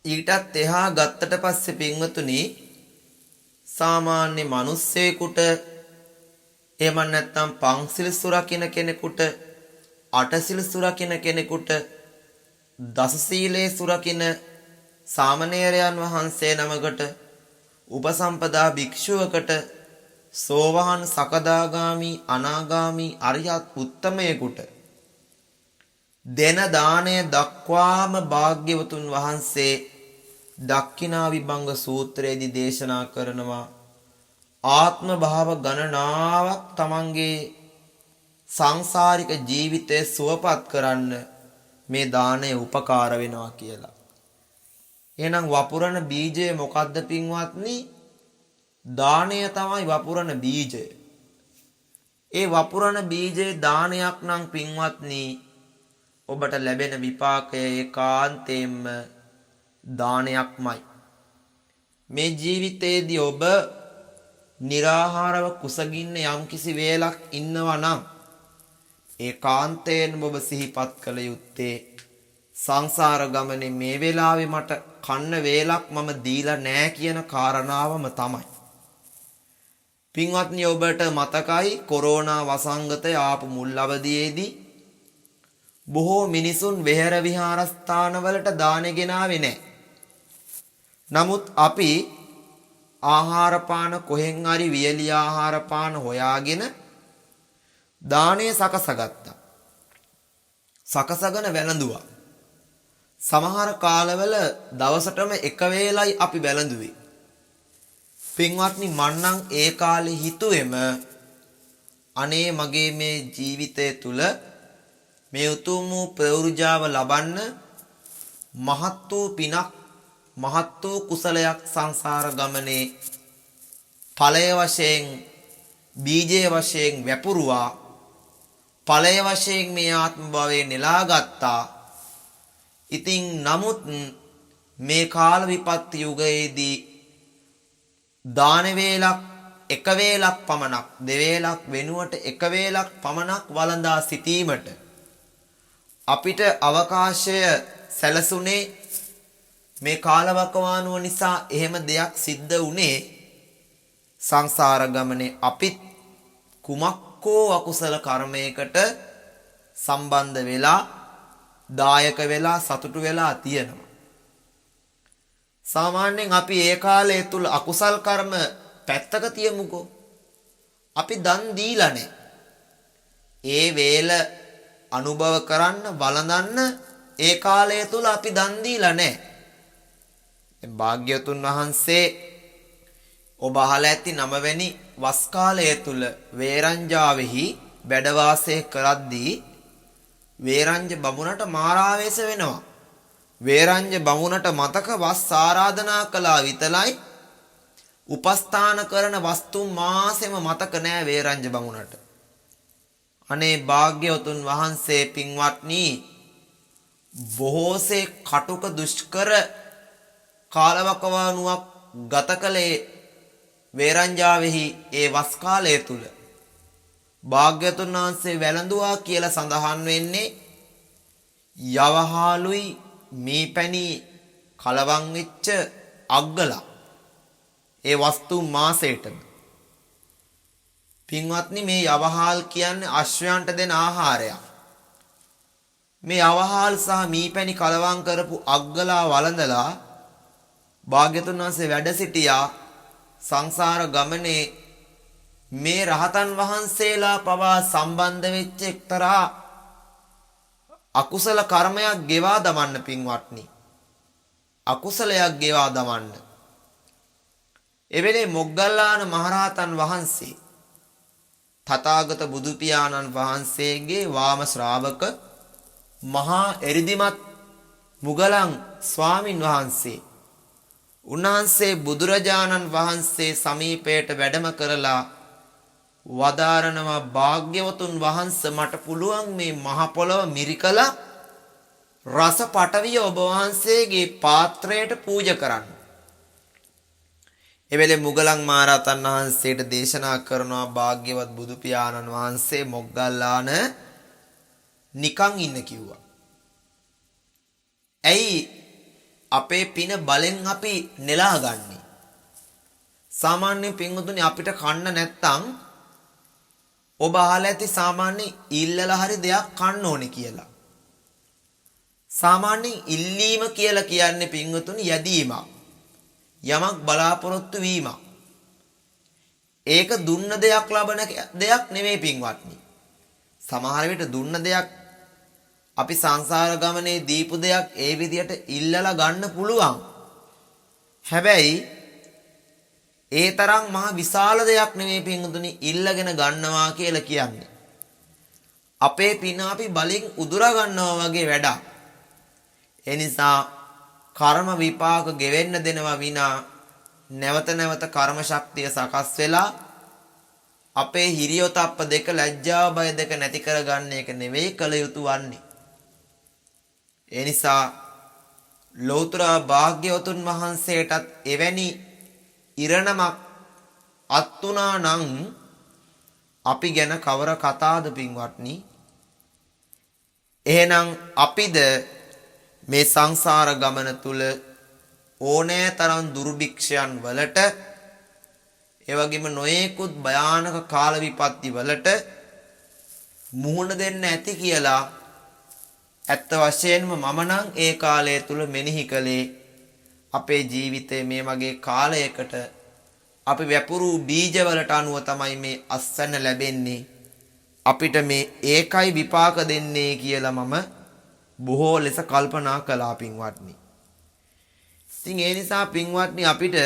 S2: ඊටත් එහා ගත්තට පස්සේ පින්වතුනි සාමාන්‍ය මිනිස්සෙකුට එහෙම නැත්නම් පංසිල් සුරකින්න කෙනෙකුට අටසිල් සුරකින්න කෙනෙකුට දස සීලේ සුරකින්න සාමණේරයන් වහන්සේ නමකට උපසම්පදා භික්ෂුවකට සෝවාන් සකදාගාමි අනාගාමි අරියත් උත්තමයෙකුට දෙන දාණය දක්වාම භාග්‍යවතුන් වහන්සේ දක්ඛිනා විභංග සූත්‍රයේදී දේශනා කරනවා ආත්ම භාව ගණනාවක් තමන්ගේ සංසාරික ජීවිතය සුවපත් කරන්න මේ දාණය උපකාර වෙනවා කියලා. එහෙනම් වපුරන බීජය මොකද්ද පින්වත්නි? දාණය තමයි වපුරන බීජය. ඒ වපුරන බීජේ දානයක් නම් පින්වත්නි ඔබට ලැබෙන විපාකය ඒකාන්තයෙන්ම දානයක්මයි. මේ ජීවිතයේදී ඔබ निराहारව කුසගින්න යම්කිසි වේලක් ඉන්නවා නම් ඒකාන්තයෙන් ඔබ සිහිපත් කළ යුත්තේ සංසාර ගමනේ මේ වෙලාවේ මට කන්න වේලක් මම දීලා නෑ කියන කාරණාවම තමයි. පින්වත්නි ඔබට මතකයි කොරෝනා වසංගතය ආපු මුල් අවදියේදී බොහෝ මිනිසුන් වෙහෙර විහාරස්ථානවලට දානෙ ගෙනාවේ නෑ. නමුත් අපි ආහාර පාන කොහෙන් හරි වියලි ආහාර පාන හොයාගෙන දාණය සකසගත්තා. සකසගෙන වැළඳුවා. සමහර කාලවල දවසටම එක වේලයි අපි වැළඳුවේ. පින්වත්නි මන්නම් ඒ කාලේ හිතුවෙම අනේ මගේ මේ ජීවිතය තුල මේ උතුම් වූ ප්‍රවෘජාව ලබන්න මහත් වූ පිනක් මහත් වූ කුසලයක් සංසාර ගමනේ ඵලය වශයෙන් බීජය වශයෙන් වැපුරුවා. ඵලය වශයෙන් මේ ආත්ම භවයේ නෙලාගත්තා. ඉතින් නමුත් මේ කාල විපත් යුගයේදී දාන වේලක් එක වේලක් පමණක් දෙවේලක් වෙනුවට එක වේලක් පමණක් වළඳා සිටීමට අපිට අවකාශය සැලසුනේ මේ කාලවකවානුව නිසා. එහෙම දෙයක් සිද්ධ වුණේ සංසාර ගමනේ අපිත් කුමක්කෝ අකුසල කර්මයකට සම්බන්ධ වෙලා දායක වෙලා සතුටු වෙලා තියෙනවා. සාමාන්‍යයෙන් අපි ඒ කාලය තුල අකුසල් කර්ම පැත්තක තියමුකෝ. අපි දන් දීලා නැහැ. ඒ වේල අනුභව කරන්න වළඳන්න ඒ කාලය තුල අපි දන් දීලා නැහැ. දැන් භාග්‍යවතුන් වහන්සේ ඔබ අහලා ඇති 9 වෙනි වස් කාලය තුල වේරංජාවෙහි වැඩ වාසය කරද්දී වේරංජ බමුණට මාරාවේශ වෙනවා. වේරංජ බමුණට මතක වස් ආරාධනා කළා විතරයි උපස්ථාන කරන වස්තු මාසෙම මතක නෑ වේරංජ බමුණට. අනේ භාග්‍යවතුන් වහන්සේ පින්වත්නි බොහෝසේ කටුක දුෂ්කර කාලවකවානුවක් ගත කළේ වේරංජාවෙහි ඒ වස් කාලය තුල. භාග්‍යවතුන් වහන්සේ වැළඳුවා කියලා සඳහන් වෙන්නේ යවහාලුයි මීපැණි කලවම් වෙච්ච අග්ගලා ඒ වස්තු මාසයටම. පින්වත්නි මේ යවහාල් කියන්නේ අශ්වයන්ට දෙන ආහාරයක්. මේ යවහාල් සහ මීපැණි කලවම් කරපු අග්ගලා වළඳලා භාග්‍යවතුන් වහන්සේ වැඩ සිටියා සංසාර ගමනේ මේ රහතන් වහන්සේලා පවා සම්බන්ධ වෙච්ච එක්තරා අකුසල කර්මයක් ගෙවා දමන්න පින්වත්නි. අකුසලයක් ගෙවා දමන්න. එවෙලේ මොග්ගල්ලාන මහරහතන් වහන්සේ තථාගත බුදු පියාණන් වහන්සේගේ වාම ශ්‍රාවක මහා එරිදිමත් මුගලන් ස්වාමින් වහන්සේ උන්වහන්සේ බුදුරජාණන් වහන්සේ සමීපයට වැඩම කරලා වදාරනවා භාග්‍යවතුන් වහන්සේ මට පුළුවන් මේ මහ පොළව මිරිකලා රස පටවිය ඔබ වහන්සේගේ පාත්‍රයට පූජා කරන්න. එවෙලේ මුගලන් මහරහතන් වහන්සේට දේශනා කරනවා භාග්‍යවත් බුදු පියාණන් වහන්සේ මොග්ගල්ලාන නිකන් ඉන්න කිව්වා. ඇයි අපේ පින බලෙන් අපි නෙලා ගන්නෙ? සාමාන්‍ය පින්වතුනි අපිට කන්න නැත්තම් ඔබ අහලා ඇති සාමාන්‍ය ඉල්ලලා හරි දෙයක් කන්න ඕනේ කියලා. සාමාන්‍යයෙන් ඉල්ලීම කියලා කියන්නේ පින්වතුනි යැදීමක්. යමක් බලාපොරොත්තු වීමක්. ඒක දුන්න දෙයක් ලබන දෙයක් නෙමෙයි පින්වත්නි. සමහර විට දුන්න දෙයක් අපි සංසාර ගමනේ දීපු දෙයක් ඒ විදියට ඉල්ලලා ගන්න පුළුවන්. හැබැයි ඒ තරම් මහ විශාල දෙයක් නෙමෙයි පින්වතුනි ඉල්ලගෙන ගන්නවා කියලා කියන්නේ. අපේ පින අපි බලෙන් උදුරා ගන්නවා වගේ වැඩක්. ඒ නිසා කර්ම විපාක ගෙවෙන්න දෙනවා විනා නැවත නැවත කර්ම ශක්තිය සකස් වෙලා අපේ හිරියොතප්ප දෙක ලැජ්ජාව බය දෙක නැති කරගන්න එක නෙවෙයි කළ යුතු වන්නේ. ඒ නිසා ලෞතර භාග්‍යවතුන් වහන්සේටත් එවැනි ඉරණමක් අත්ුණා නම් අපි ගැන කවර කතාද පින්වත්නි? එහෙනම් අපිද මේ සංසාර ගමන තුල ඕනෑ තරම් දුර්භික්ෂයන් වලට එවැගේම නොයෙකුත් භයානක කාල විපත්ති වලට මුහුණ දෙන්න ඇති කියලා ඇත්ත වශයෙන්ම මම නම් ඒ කාලය තුල මෙනෙහි කළේ අපේ ජීවිතයේ මේ වගේ කාලයකට අපි වැපුරු බීජවලට අනුව තමයි මේ අස්වැන්න ලැබෙන්නේ. අපිට මේ ඒකයි විපාක දෙන්නේ කියලා මම බොහෝ ලෙස කල්පනා කළා පින්වත්නි. ඉතින් ඒ නිසා පින්වත්නි අපිට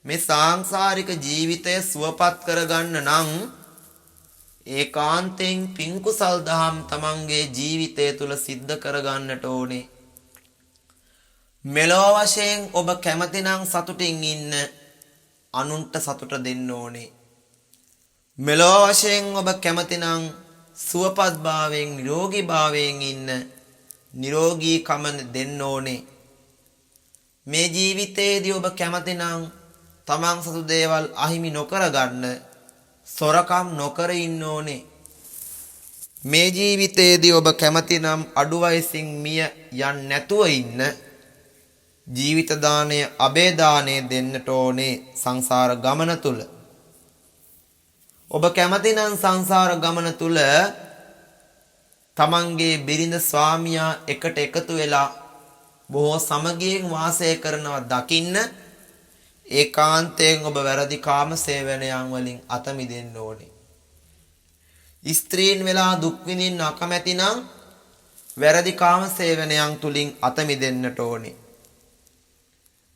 S2: මේ සාංශාරික ජීවිතය සුවපත් කරගන්න නම් ඒකාන්තයෙන් පින් කුසල් දහම් තමන්ගේ ජීවිතය තුල සිද්ධ කරගන්නට ඕනේ. මෙලොව වශයෙන් ඔබ කැමතිනම් සතුටින් ඉන්න අනුන්ට සතුට දෙන්න ඕනේ. මෙලොව වශයෙන් ඔබ කැමතිනම් සුවපත් භාවයෙන් නිරෝගී භාවයෙන් ඉන්න නිරෝගීකම දෙන්න ඕනේ. මේ ජීවිතයේදී ඔබ කැමතිනම් තමන් සතු දේවල් අහිමි නොකර ගන්න සොරකම් නොකර ඉන්න ඕනේ. මේ ජීවිතයේදී ඔබ කැමතිනම් අඩු වයසින් මිය යන්න නැතුව ඉන්න ජීවිත දාණය අබේ දාණය දෙන්නට ඕනේ සංසාර ගමන තුල. ඔබ කැමතිනම් සංසාර ගමන තුල තමන්ගේ බිරිඳ ස්වාමියා එකට එකතු වෙලා බොහෝ සමගියෙන් වාසය කරනවා දකින්න ඒකාන්තයෙන් ඔබ වැරදි කාම සේවනයන් වලින් අත මිදෙන්න ඕනේ. ස්ත්‍රීන් වෙලා දුක් විඳින්න අකමැති නම් වැරදි කාම සේවනයන් තුලින් අත මිදෙන්නට ඕනේ.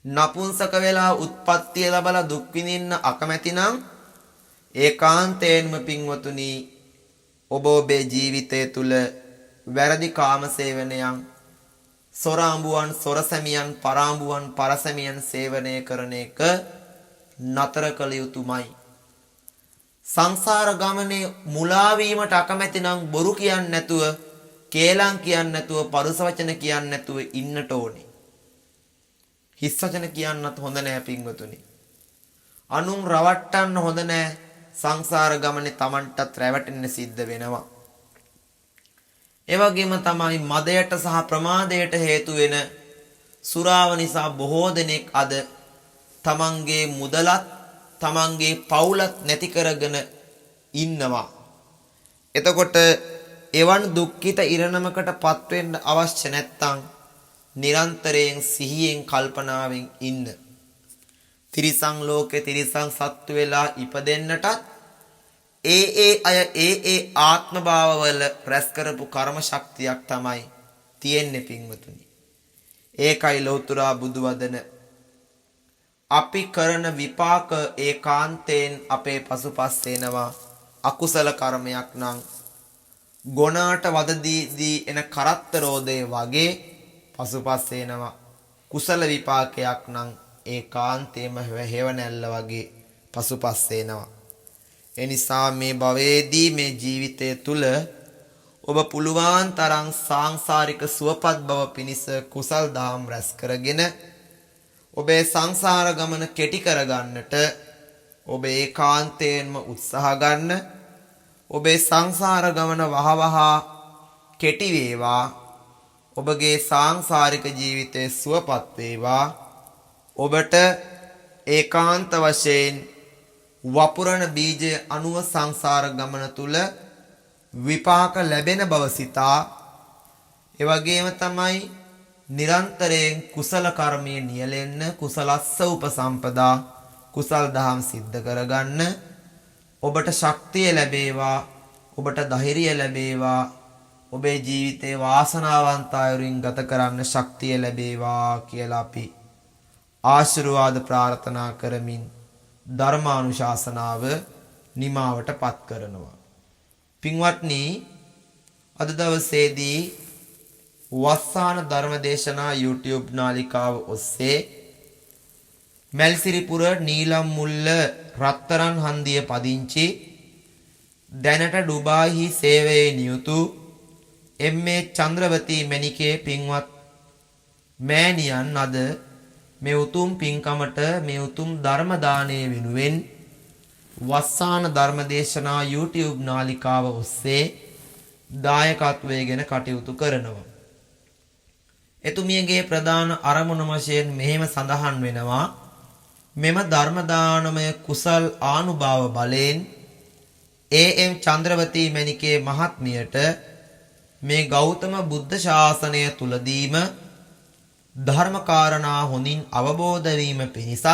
S2: නපුංසක වෙලා උත්පත්තිය ලැබලා දුක් විඳින්න අකමැති නම් ඒකාන්තයෙන්ම පින්වතුනි ඔබ ඔබේ ජීවිතය තුල වැරදි කාම සේවනයන් සොරාඹුවන් සොරසැමියන් පරාඹුවන් පරසැමියන් සේවනය කරන එක නතර කළ යුතුමයි. සංසාර ගමනේ මුලා වීමට අකමැති නම් බොරු කියන්නේ නැතුව, කේලම් කියන්නේ නැතුව, පරුස වචන කියන්නේ නැතුව ඉන්නට ඕනේ. හිස් වචන කියන්නත් හොඳ නෑ පින්වතුනි. අනුන් රවට්ටන්න හොඳ නෑ. සංසාර ගමනේ Tamanටත් රැවටෙන්න සිද්ධ වෙනවා. ඒ වගේම තමයි මදයට සහ ප්‍රමාදයට හේතු වෙන සුරාව නිසා බොහෝ දෙනෙක් අද තමන්ගේ මුදලත් තමන්ගේ පවුලත් නැති කරගෙන ඉන්නවා. එතකොට එවන් දුක්ඛිත ඉරණමකට පත්වෙන්න අවශ්‍ය නැත්නම් නිරන්තරයෙන් සිහියෙන් කල්පනාවෙන් ඉන්න. තිරිසන් ලෝකේ තිරිසන් සත්තු වෙලා ඉපදෙන්නටත් ඒ අය ආත්ම භාවවල රැස් කරපු කර්ම ශක්තියක් තමයි තියෙන්නේ පින්වතුනි. ඒකයි ලෞතර බුදු වදන අපි කරන විපාක ඒකාන්තයෙන් අපේ පසුපස් එනවා. අකුසල කර්මයක් නම් ගොනාට වදදී එන කරත්ත රෝදේ වගේ පසුපස් එනවා. කුසල විපාකයක් නම් ඒකාන්තයෙන්ම හේව නැල්ල වගේ පසුපස් එනවා. එනිසා මේ භවයේදී මේ ජීවිතය තුල ඔබ පුළුවන් තරම් සාංශාරික සුවපත් බව පිණිස කුසල් දහම් රැස් කරගෙන ඔබේ සංසාර ගමන කෙටි කරගන්නට ඔබ ඒකාන්තයෙන්ම උත්සාහ ගන්න. ඔබේ සංසාර ගමන වහවහ කෙටි වේවා. ඔබගේ සාංශාරික ජීවිතය සුවපත් වේවා. ඔබට ඒකාන්ත වශයෙන් වපුරන බීජය අනුව සංසාර ගමන තුල විපාක ලැබෙන බව සිතා ඒ වගේම තමයි නිරන්තරයෙන් කුසල කර්මයේ නියැලෙන්න කුසලස්ස උපසම්පදා කුසල් දහම් සිද්ධ කරගන්න ඔබට ශක්තිය ලැබේවා. ඔබට ධෛර්යය ලැබේවා. ඔබේ ජීවිතේ වාසනාවන්ත අයුරින් ගත කරන්න ශක්තිය ලැබේවා කියලා අපි ආශිර්වාද ප්‍රාර්ථනා කරමින් ධර්මානුශාසනාව නිමාවට පත් කරනවා. පින්වත්නි, අද දවසේදී වස්සාන ධර්මදේශනා YouTube නාලිකාව ඔස්සේ මැල්සිරිපුර නීලම් මුල්ල රත්තරන් හන්දිය පදිංචි දැනට ඩුබායිහි සේවයේ නියුතු එම්.ඒ. චන්ද්‍රවතී මණිකේ පින්වත් මෑණියන් අද මේ උතුම් පින්කමට මේ උතුම් ධර්ම දානයේ වෙනුවෙන් වස්සාන ධර්මදේශනා YouTube නාලිකාව ඔස්සේ දායකත්වයෙන් කටයුතු කරනවා. එතුමියගේ ප්‍රධාන අරමුණ වශයෙන් මෙහෙම සඳහන් වෙනවා. මෙම ධර්ම දානමය කුසල් ආනුභාව බලයෙන් ඒ.එම්. චන්ද්‍රවතී මණිකේ මහත්මියට මේ ගෞතම බුද්ධ ශාසනය තුලදීම ධර්මකාරණා හොඳින් අවබෝධ වීම පිණිසත්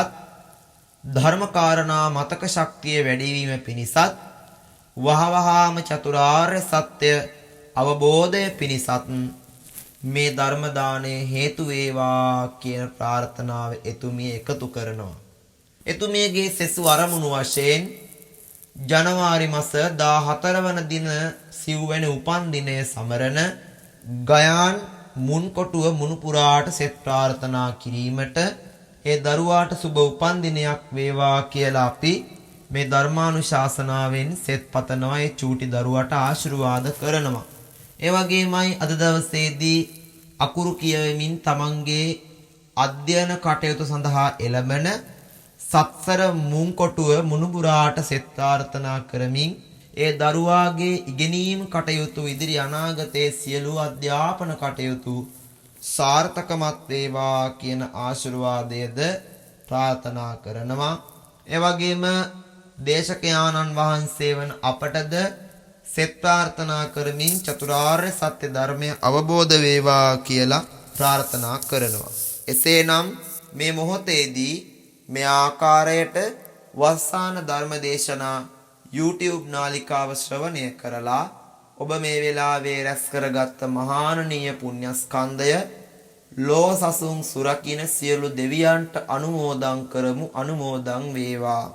S2: ධර්මකාරණා මතක ශක්තිය වැඩි වීම පිණිසත් වහවහාම චතුරාර්ය සත්‍ය අවබෝධය පිණිසත් මේ ධර්ම දාණය හේතු වේවා කියන ප්‍රාර්ථනාව එතුමිය එකතු කරනවා. එතුමියගේ සෙසු අරමුණු වශයෙන් ජනවාරි මාස 14 වන දින සිව්වැනි උපන් දිනය සමරන ගයාන් මුන්කොටුව මුණුපුරාට සෙත් ප්‍රාර්ථනා කිරීමට ඒ දරුවාට සුබ උපන් දිනයක් වේවා කියලා අපි මේ ධර්මානුශාසනාවෙන් සෙත් පතනවා. ඒ චූටි දරුවාට ආශිර්වාද කරනවා. ඒ වගේමයි අද දවසේදී අකුරු කියවමින් තමන්ගේ අධ්‍යයන කටයුතු සඳහා එළඹෙන සත්සර මුන්කොටුව මුණුපුරාට සෙත් ප්‍රාර්ථනා කරමින් ඒ දරුවාගේ ඉගෙනීම් කටයුතු ඉදිරි අනාගතයේ සියලු අධ්‍යාපන කටයුතු සාර්ථකමත් වේවා කියන ආශිර්වාදයද ප්‍රාර්ථනා කරනවා. ඒ වගේම දේශකයාණන් වහන්සේ වන අපටද සෙත් ප්‍රාර්ථනා කරමින් චතුරාර්ය සත්‍ය ධර්මය අවබෝධ වේවා කියලා ප්‍රාර්ථනා කරනවා. එසේනම් මේ මොහොතේදී මේ ආකාරයට වස්සාන ධර්මදේශනා YouTube නාලිකාව ශ්‍රවණය කරලා ඔබ මේ වෙලාවේ රැස් කරගත් මහානනීය පුණ්‍යස්කන්ධය ලෝ සසුන් සුරකින්න සියලු දෙවියන්ට අනුමෝදන් කරමු. අනුමෝදන් වේවා.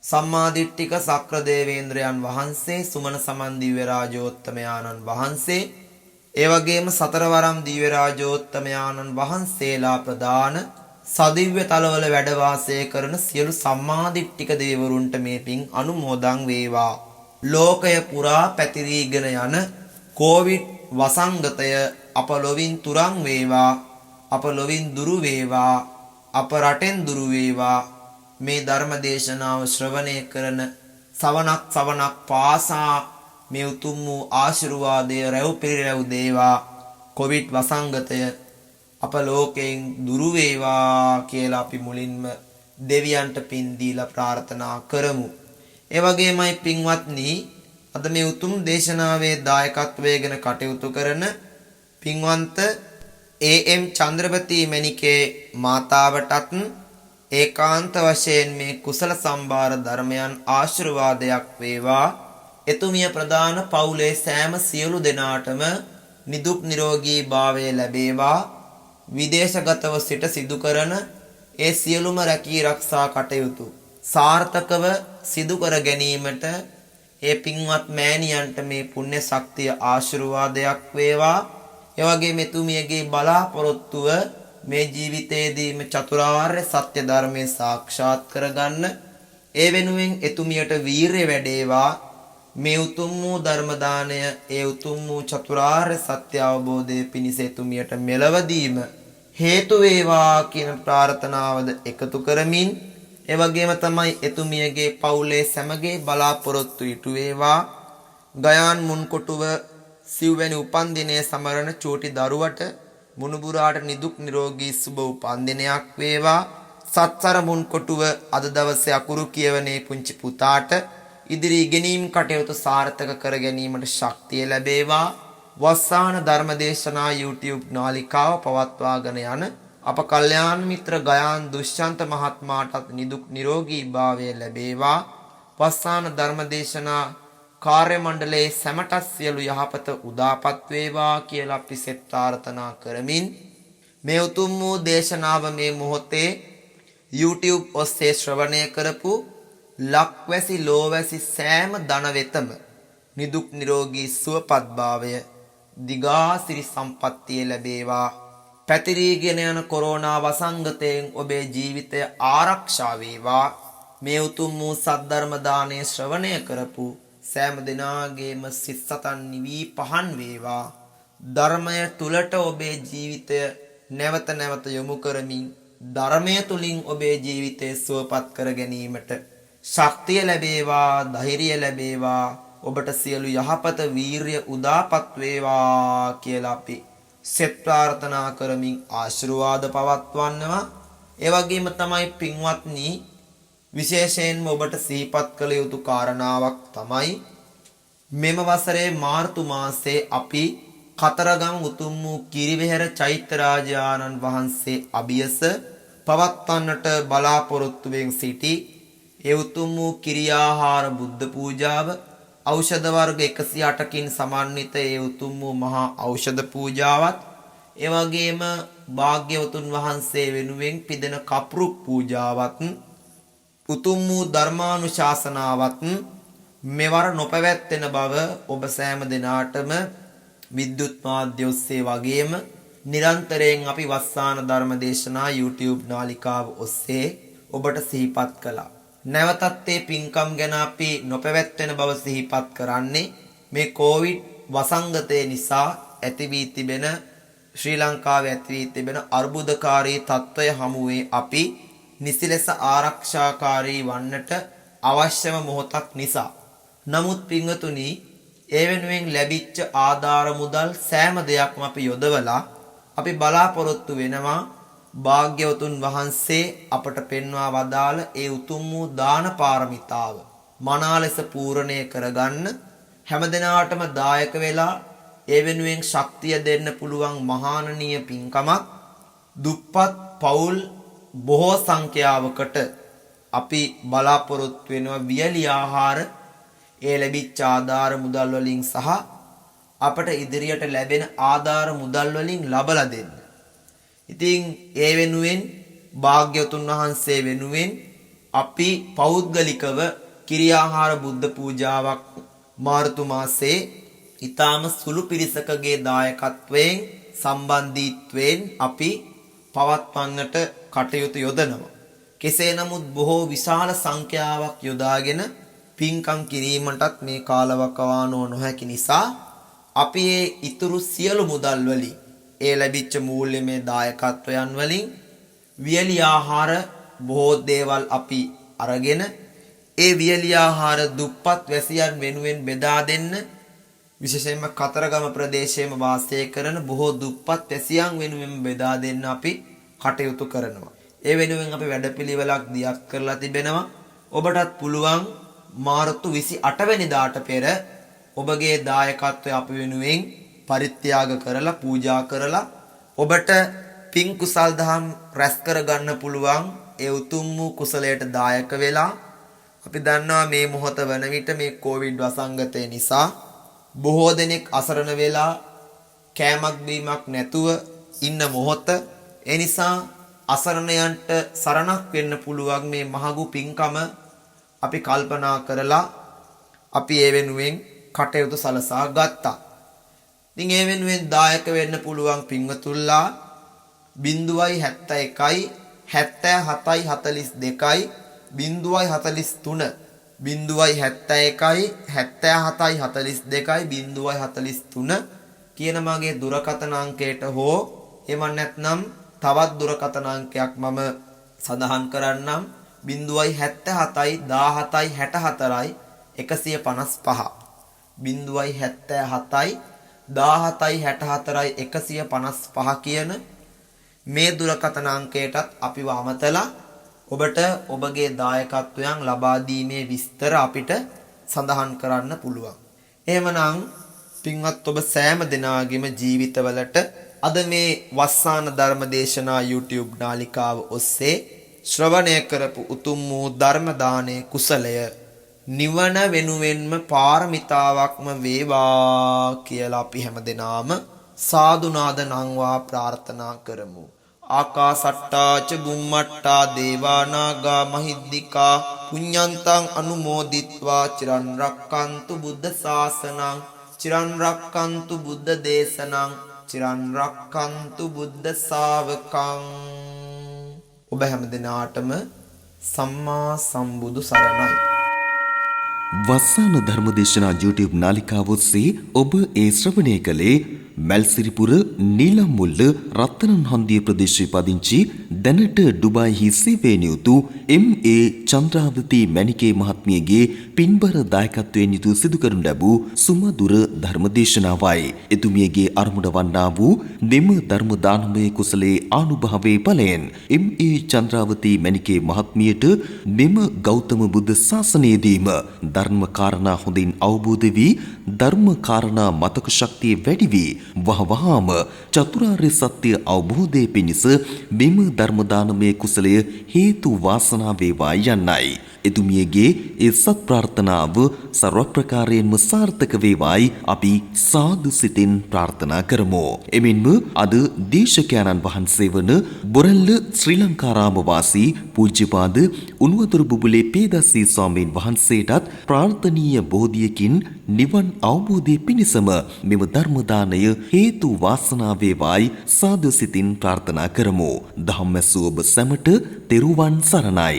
S2: සම්මාදිට්ඨික සක්‍ර දේවේන්ද්‍රයන් වහන්සේ, සුමන සමන් දිව්‍ය රාජෝත්තමයාණන් වහන්සේ, ඒ වගේම සතරවරම් දිව්‍ය රාජෝත්තමයාණන් වහන්සේලා ප්‍රදාන සදිව්‍ය තලවල වැඩ වාසය කරන සියලු සම්මාදිට්ඨික දේවරුන්ට මේ පින් අනුමෝදන් වේවා. ලෝකය පුරා පැතිරීගෙන යන කොවිඩ් වසංගතය අප ලොවින් තුරන් වේවා, අප ලොවින් දුරු වේවා, අප රටෙන් දුරු වේවා. මේ ධර්ම දේශනාව ශ්‍රවණය කරන සවනක් පාසා මේ උතුම් වූ ආශිර්වාදය රැව් පිරිරැව් දේවා. කොවිඩ් වසංගතය අප ලෝකයෙන් දුරු වේවා කියලා අපි මුලින්ම දෙවියන්ට පින් දීලා ප්‍රාර්ථනා කරමු. ඒ වගේමයි පින්වත්නි, අද මේ උතුම් දේශනාවේ දායකත්වයෙන් කටයුතු කරන පින්වන්ත AM චන්ද්‍රපති මණිකේ මාතාවටත් ඒකාන්ත වශයෙන් මේ කුසල සම්භාර ධර්මයන් ආශිර්වාදයක් වේවා. එතුමිය ප්‍රදාන පවුලේ සෑම සියලු දෙනාටම නිදුක් නිරෝගී භාවය ලැබේවා. විදේශගතව සිට සිදු කරන ඒ සියලුම රැකී ආරක්ෂා කටයුතු සාර්ථකව සිදු කර ගැනීමට ඒ පින්වත් මෑණියන්ට මේ පුණ්‍ය ශක්තිය ආශිර්වාදයක් වේවා. ඒ වගේම එතුමියගේ බලාපොරොත්තුව මේ ජීවිතයේදීම චතුරාර්ය සත්‍ය ධර්මයේ සාක්ෂාත් කරගන්න, ඒ වෙනුවෙන් එතුමියට වීරිය වැඩේවා. මේ උතුම් වූ ධර්ම දාණය, ඒ උතුම් වූ චතුරාර්ය සත්‍ය අවබෝධයේ පිණිස එතුමියට මෙලවදීම හේතු වේවා කියන ප්‍රාර්ථනාවද එකතු කරමින්, ඒ වගේම තමයි එතුමියගේ පවුලේ සැමගේ බලාපොරොත්තු ඉටු වේවා. ගයාන් මුන්කොටුව සිව්වැනි උපන්දිනයේ සමරන චූටි දරුවට මුණුබුරාට නිදුක් නිරෝගී සුබ උපන්දිනයක් වේවා. සත්සර මුන්කොටුව අද දවසේ අකුරු කියවනේ පුංචි පුතාට ඉදිරි ඉගෙනීම් කටයුතු සාර්ථක කර ගැනීමට ශක්තිය ලැබේවා. වස්සාන ධර්මදේශනා YouTube නාලිකාව පවත්වාගෙන යන අප කල්යාණ මිත්‍ර ගයාන් දුෂ්‍යන්ත මහත්මයාටත් නිදුක් නිරෝගී භාවය ලැබේවා. වස්සාන ධර්මදේශනා කාර්ය මණ්ඩලයේ සැමටත් සියලු යහපත උදාපත් වේවා කියලා අපි සෙත් ප්‍රාර්ථනා කරමින් මේ උතුම් වූ දේශනාව මේ මොහොතේ YouTube ඔස්සේ ශ්‍රවණය කරපු ලක්වැසි ලෝවැසි සෑම ධන වෙතම නිදුක් නිරෝගී සුවපත් භාවය, දිගාසිරි සම්පත්තිය ලැබේවා. පැතිරීගෙන යන කොරෝනා වසංගතයෙන් ඔබේ ජීවිතය ආරක්ෂා වේවා. මේ උතුම් වූ සද්ධර්ම දානය ශ්‍රවණය කරපු සෑම දිනාගේම සිත් සතන් නිවි පහන් වේවා. ධර්මය තුලට ඔබේ ජීවිතය නැවත නැවත යොමු කරමින් ධර්මය තුලින් ඔබේ ජීවිතය සුවපත් කර ගැනීමට ශක්තිය ලැබේවා, ධෛර්යය ලැබේවා. ඔබට සියලු යහපත වීරිය උදාපත් වේවා කියලා අපි සෙත් ප්‍රාර්ථනා කරමින් ආශිර්වාද පවත්වන්නවා. ඒ වගේම තමයි පින්වත්නි, විශේෂයෙන්ම ඔබට සිහිපත් කළ යුතු කාරණාවක් තමයි මෙම වසරේ මාර්තු මාසයේ අපි කතරගම උතුම් වූ කිරිවෙහෙර චෛත්‍යරාජානන් වහන්සේ අභියස පවත්වන්නට බලාපොරොත්තු වෙන් සිටි ඒ උතුම් වූ කිරියාහාර බුද්ධ පූජාව, ඖෂධ වර්ග 108කින් සමන්විත ඒ උතුම් වූ මහා ඖෂධ පූජාවත්, ඒ වගේම භාග්‍යවතුන් වහන්සේ වෙනුවෙන් පිදෙන කපුරු පූජාවත්, උතුම් වූ ධර්මානුශාසනාවත් මෙවර නොපැවැත්වෙන බව ඔබ සෑම දිනාටම විද්‍යුත් මාධ්‍ය ඔස්සේ වගේම නිරන්තරයෙන් අපි වස්සාන ධර්ම දේශනා YouTube නාලිකාව ඔස්සේ ඔබට සිහිපත් කළා. නැවතත් මේ පින්කම් ගැන අපි නොපැවැත්වෙන බව සිහිපත් කරන්නේ මේ කොවිඩ් වසංගතය නිසා ඇති වී තිබෙන ශ්‍රී ලංකාවේ ඇති වී තිබෙන අර්බුදකාරී තත්ත්වය හමුවේ අපි නිසි ලෙස ආරක්ෂාකාරී වන්නට අවශ්‍යම මොහොතක් නිසා. නමුත් පින්වතුනි, ඒ වෙනුවෙන් ලැබිච්ච ආධාර මුදල් සෑම දෙයක්ම අපි යොදවලා අපි බලාපොරොත්තු වෙනවා භාග්‍යවතුන් වහන්සේ අපට පෙන්වා වදාළ ඒ උතුම් වූ දාන පාරමිතාව මනා ලෙස පූර්ණය කරගන්න හැමදෙනාටම දායක වෙලා ඒ වෙනුවෙන් ශක්තිය දෙන්න පුළුවන් මහානනීය පින්කමක් දුප්පත් පවුල් බොහෝ සංඛ්‍යාවකට අපි බලාපොරොත්තු වෙනවා වියලි ආහාර ඒ ලැබිච්ච ආධාර මුදල් වලින් සහ අපට ඉදිරියට ලැබෙන ආධාර මුදල් වලින් ලබලා දෙන්න. ඉතින් ඒ වෙනුවෙන් භාග්‍යවතුන් වහන්සේ වෙනුවෙන් අපි පෞද්ගලිකව කිරි ආහාර බුද්ධ පූජාවක් මාර්තු මාසයේ ඊටාම සුළු පිරිසකගේ දායකත්වයෙන් සම්බන්ධීත්වයෙන් අපි පවත්වන්නට කටයුතු යොදනවා. කෙසේ නමුත් බොහෝ විශාල සංඛ්‍යාවක් යොදාගෙන පින්කම් කිරීමටත් මේ කාලවකවානුව නොහැකි නිසා අපි ඒ ඉතුරු සියලු මුදල් වලින් ඒ ලැබිච්ච මූල්‍යමය දායකත්වයන් වලින් වියලි ආහාර බොහෝ දේවල් අපි අරගෙන ඒ වියලි ආහාර දුප්පත් වැසියන් වෙනුවෙන් බෙදා දෙන්න විශේෂයෙන්ම කතරගම ප්‍රදේශයේම වාසය කරන බොහෝ දුප්පත් වැසියන් වෙනුවෙන් බෙදා දෙන්න අපි කටයුතු කරනවා. ඒ වෙනුවෙන් අපි වැඩපිළිවෙලක් දියත් කරලා තිබෙනවා. ඔබටත් පුළුවන් මාර්තු 28 වෙනිදාට පෙර ඔබගේ දායකත්වය අප වෙනුවෙන් පරිත්‍යාග කරලා පූජා කරලා ඔබට පින් කුසල් දහම් රැස් කර ගන්න පුළුවන් ඒ උතුම් වූ කුසලයට දායක වෙලා අපි දන්නවා මේ මොහොත වන විට මේ කොවිඩ් වසංගතය නිසා බොහෝ දෙනෙක් අසරණ වෙලා කෑමක් බීමක් නැතුව ඉන්න මොහොත ඒ නිසා අසරණයන්ට සරණක් වෙන්න පුළුවන් මේ මහඟු පින්කම අපි කල්පනා කරලා අපි ඒ වෙනුවෙන් කටයුතු සලසා ගත්තා. ඉතින් ඒ වෙනුවෙන් දායක වෙන්න පුළුවන් පින්වතුන්ලා 0.71 77 42 0.43 0.71 77 42 0.43 කියන මගේ දුරකථන අංකයට හෝ එහෙම නැත්නම් තවත් දුරකථන අංකයක් මම සඳහන් කරන්නම් 0.77 17 64 155 0.77 17 64 155 කියන මේ දුරකථන අංකයටත් අපිව අමතලා ඔබට ඔබගේ දායකත්වයන් ලබා දීමේ විස්තර අපිට සඳහන් කරන්න පුළුවන්. එහෙමනම් පින්වත් ඔබ සෑම දිනාගෙම ජීවිතවලට අද මේ වස්සාන ධර්මදේශනා YouTube නාලිකාව ඔස්සේ ශ්‍රවණය කරපු උතුම් වූ ධර්ම දානයේ කුසලය නිවන වෙනුවෙන්ම පාරමිතාවක්ම වේවා කියලා අපි හැමදෙනාම සාදුනාද නංවා ප්‍රාර්ථනා කරමු. ආකාසට්ටා ච බුම්මට්ටා දේවා නාග මහිද්దికා පුඤ්ඤන්තං අනුමෝදිත්වා චිරන් රක්칸තු බුද්ධ ශාසනං චිරන් රක්칸තු බුද්ධ දේශනං චිරන් රක්칸තු බුද්ධ ශාවකං. ඔබ හැමදෙනාටම සම්මා සම්බුදු සරණයි.
S1: වස්සාන ධර්මදේශනා YouTube නාලිකාව ඔස්සේ ඔබ ඒ ශ්‍රවණය කළේ මල්සිරිපුර නීලම්මුල්ල රත්තරන් හන්දිය ප්‍රදේශයේ පදිංචි දැනට ඩුබායිහි සේවය නියුතු MA චන්ද්‍රාවති මණිකේ මහත්මියගේ පින්බර දායකත්වයෙන් යුතු සිදු කරනු ලැබූ සුමధుර ධර්මදේශනාවයි. එතුමියගේ අරමුණ වන්නා වූ දෙම ධර්ම දානමය කුසලයේ ආනුභාවයේ ඵලයෙන් MA චන්ද්‍රාවති මණිකේ මහත්මියට මෙම ගෞතම බුද්ධ ශාසනයේදීම ධර්ම කාරණා හොඳින් අවබෝධ වී ධර්ම කාරණා මතක ශක්තිය වැඩි වී වහවහාම චතුරාර්ය සත්‍ය අවබෝධයේ පිණිස මෙම ධර්ම දානමය කුසලය හේතු වාසනා වේවා යන්නයි. එතුමියගේ ඒ සත් ප්‍රාර්ථනාව සර්ව ප්‍රකාරයෙන්ම සාර්ථක වේවායි අපි සාදු සිතින් ප්‍රාර්ථනා කරමු. එමෙන්ම අද දේශකයන්න් වහන්සේ වන බොරැල්ල ශ්‍රී ලංකාරාම වාසී පූජ්‍යපාද උණුවතුරු බුබුලේ පේදස්සී ස්වාමීන් වහන්සේටත් ප්‍රාර්ථනීය බෝධියකින් නිවන් අවබෝධයේ පිණිසම මෙම ධර්ම දානය හේතු වාසනා වේවායි සාදු සිතින් ප්‍රාර්ථනා කරමු. ධම්මසු ඔබ සැමට තෙරුවන් සරණයි.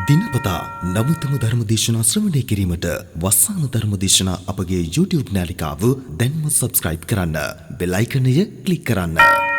S1: දිනපතා නවතම ධර්මදේශනා ශ්‍රවණය කිරීමට වස්සාන ධර්මදේශනා අපගේ YouTube නාලිකාව දැන්ම සබ්ස්ක්‍රයිබ් කරන්න. බෙල් අයිකනය ක්ලික් කරන්න.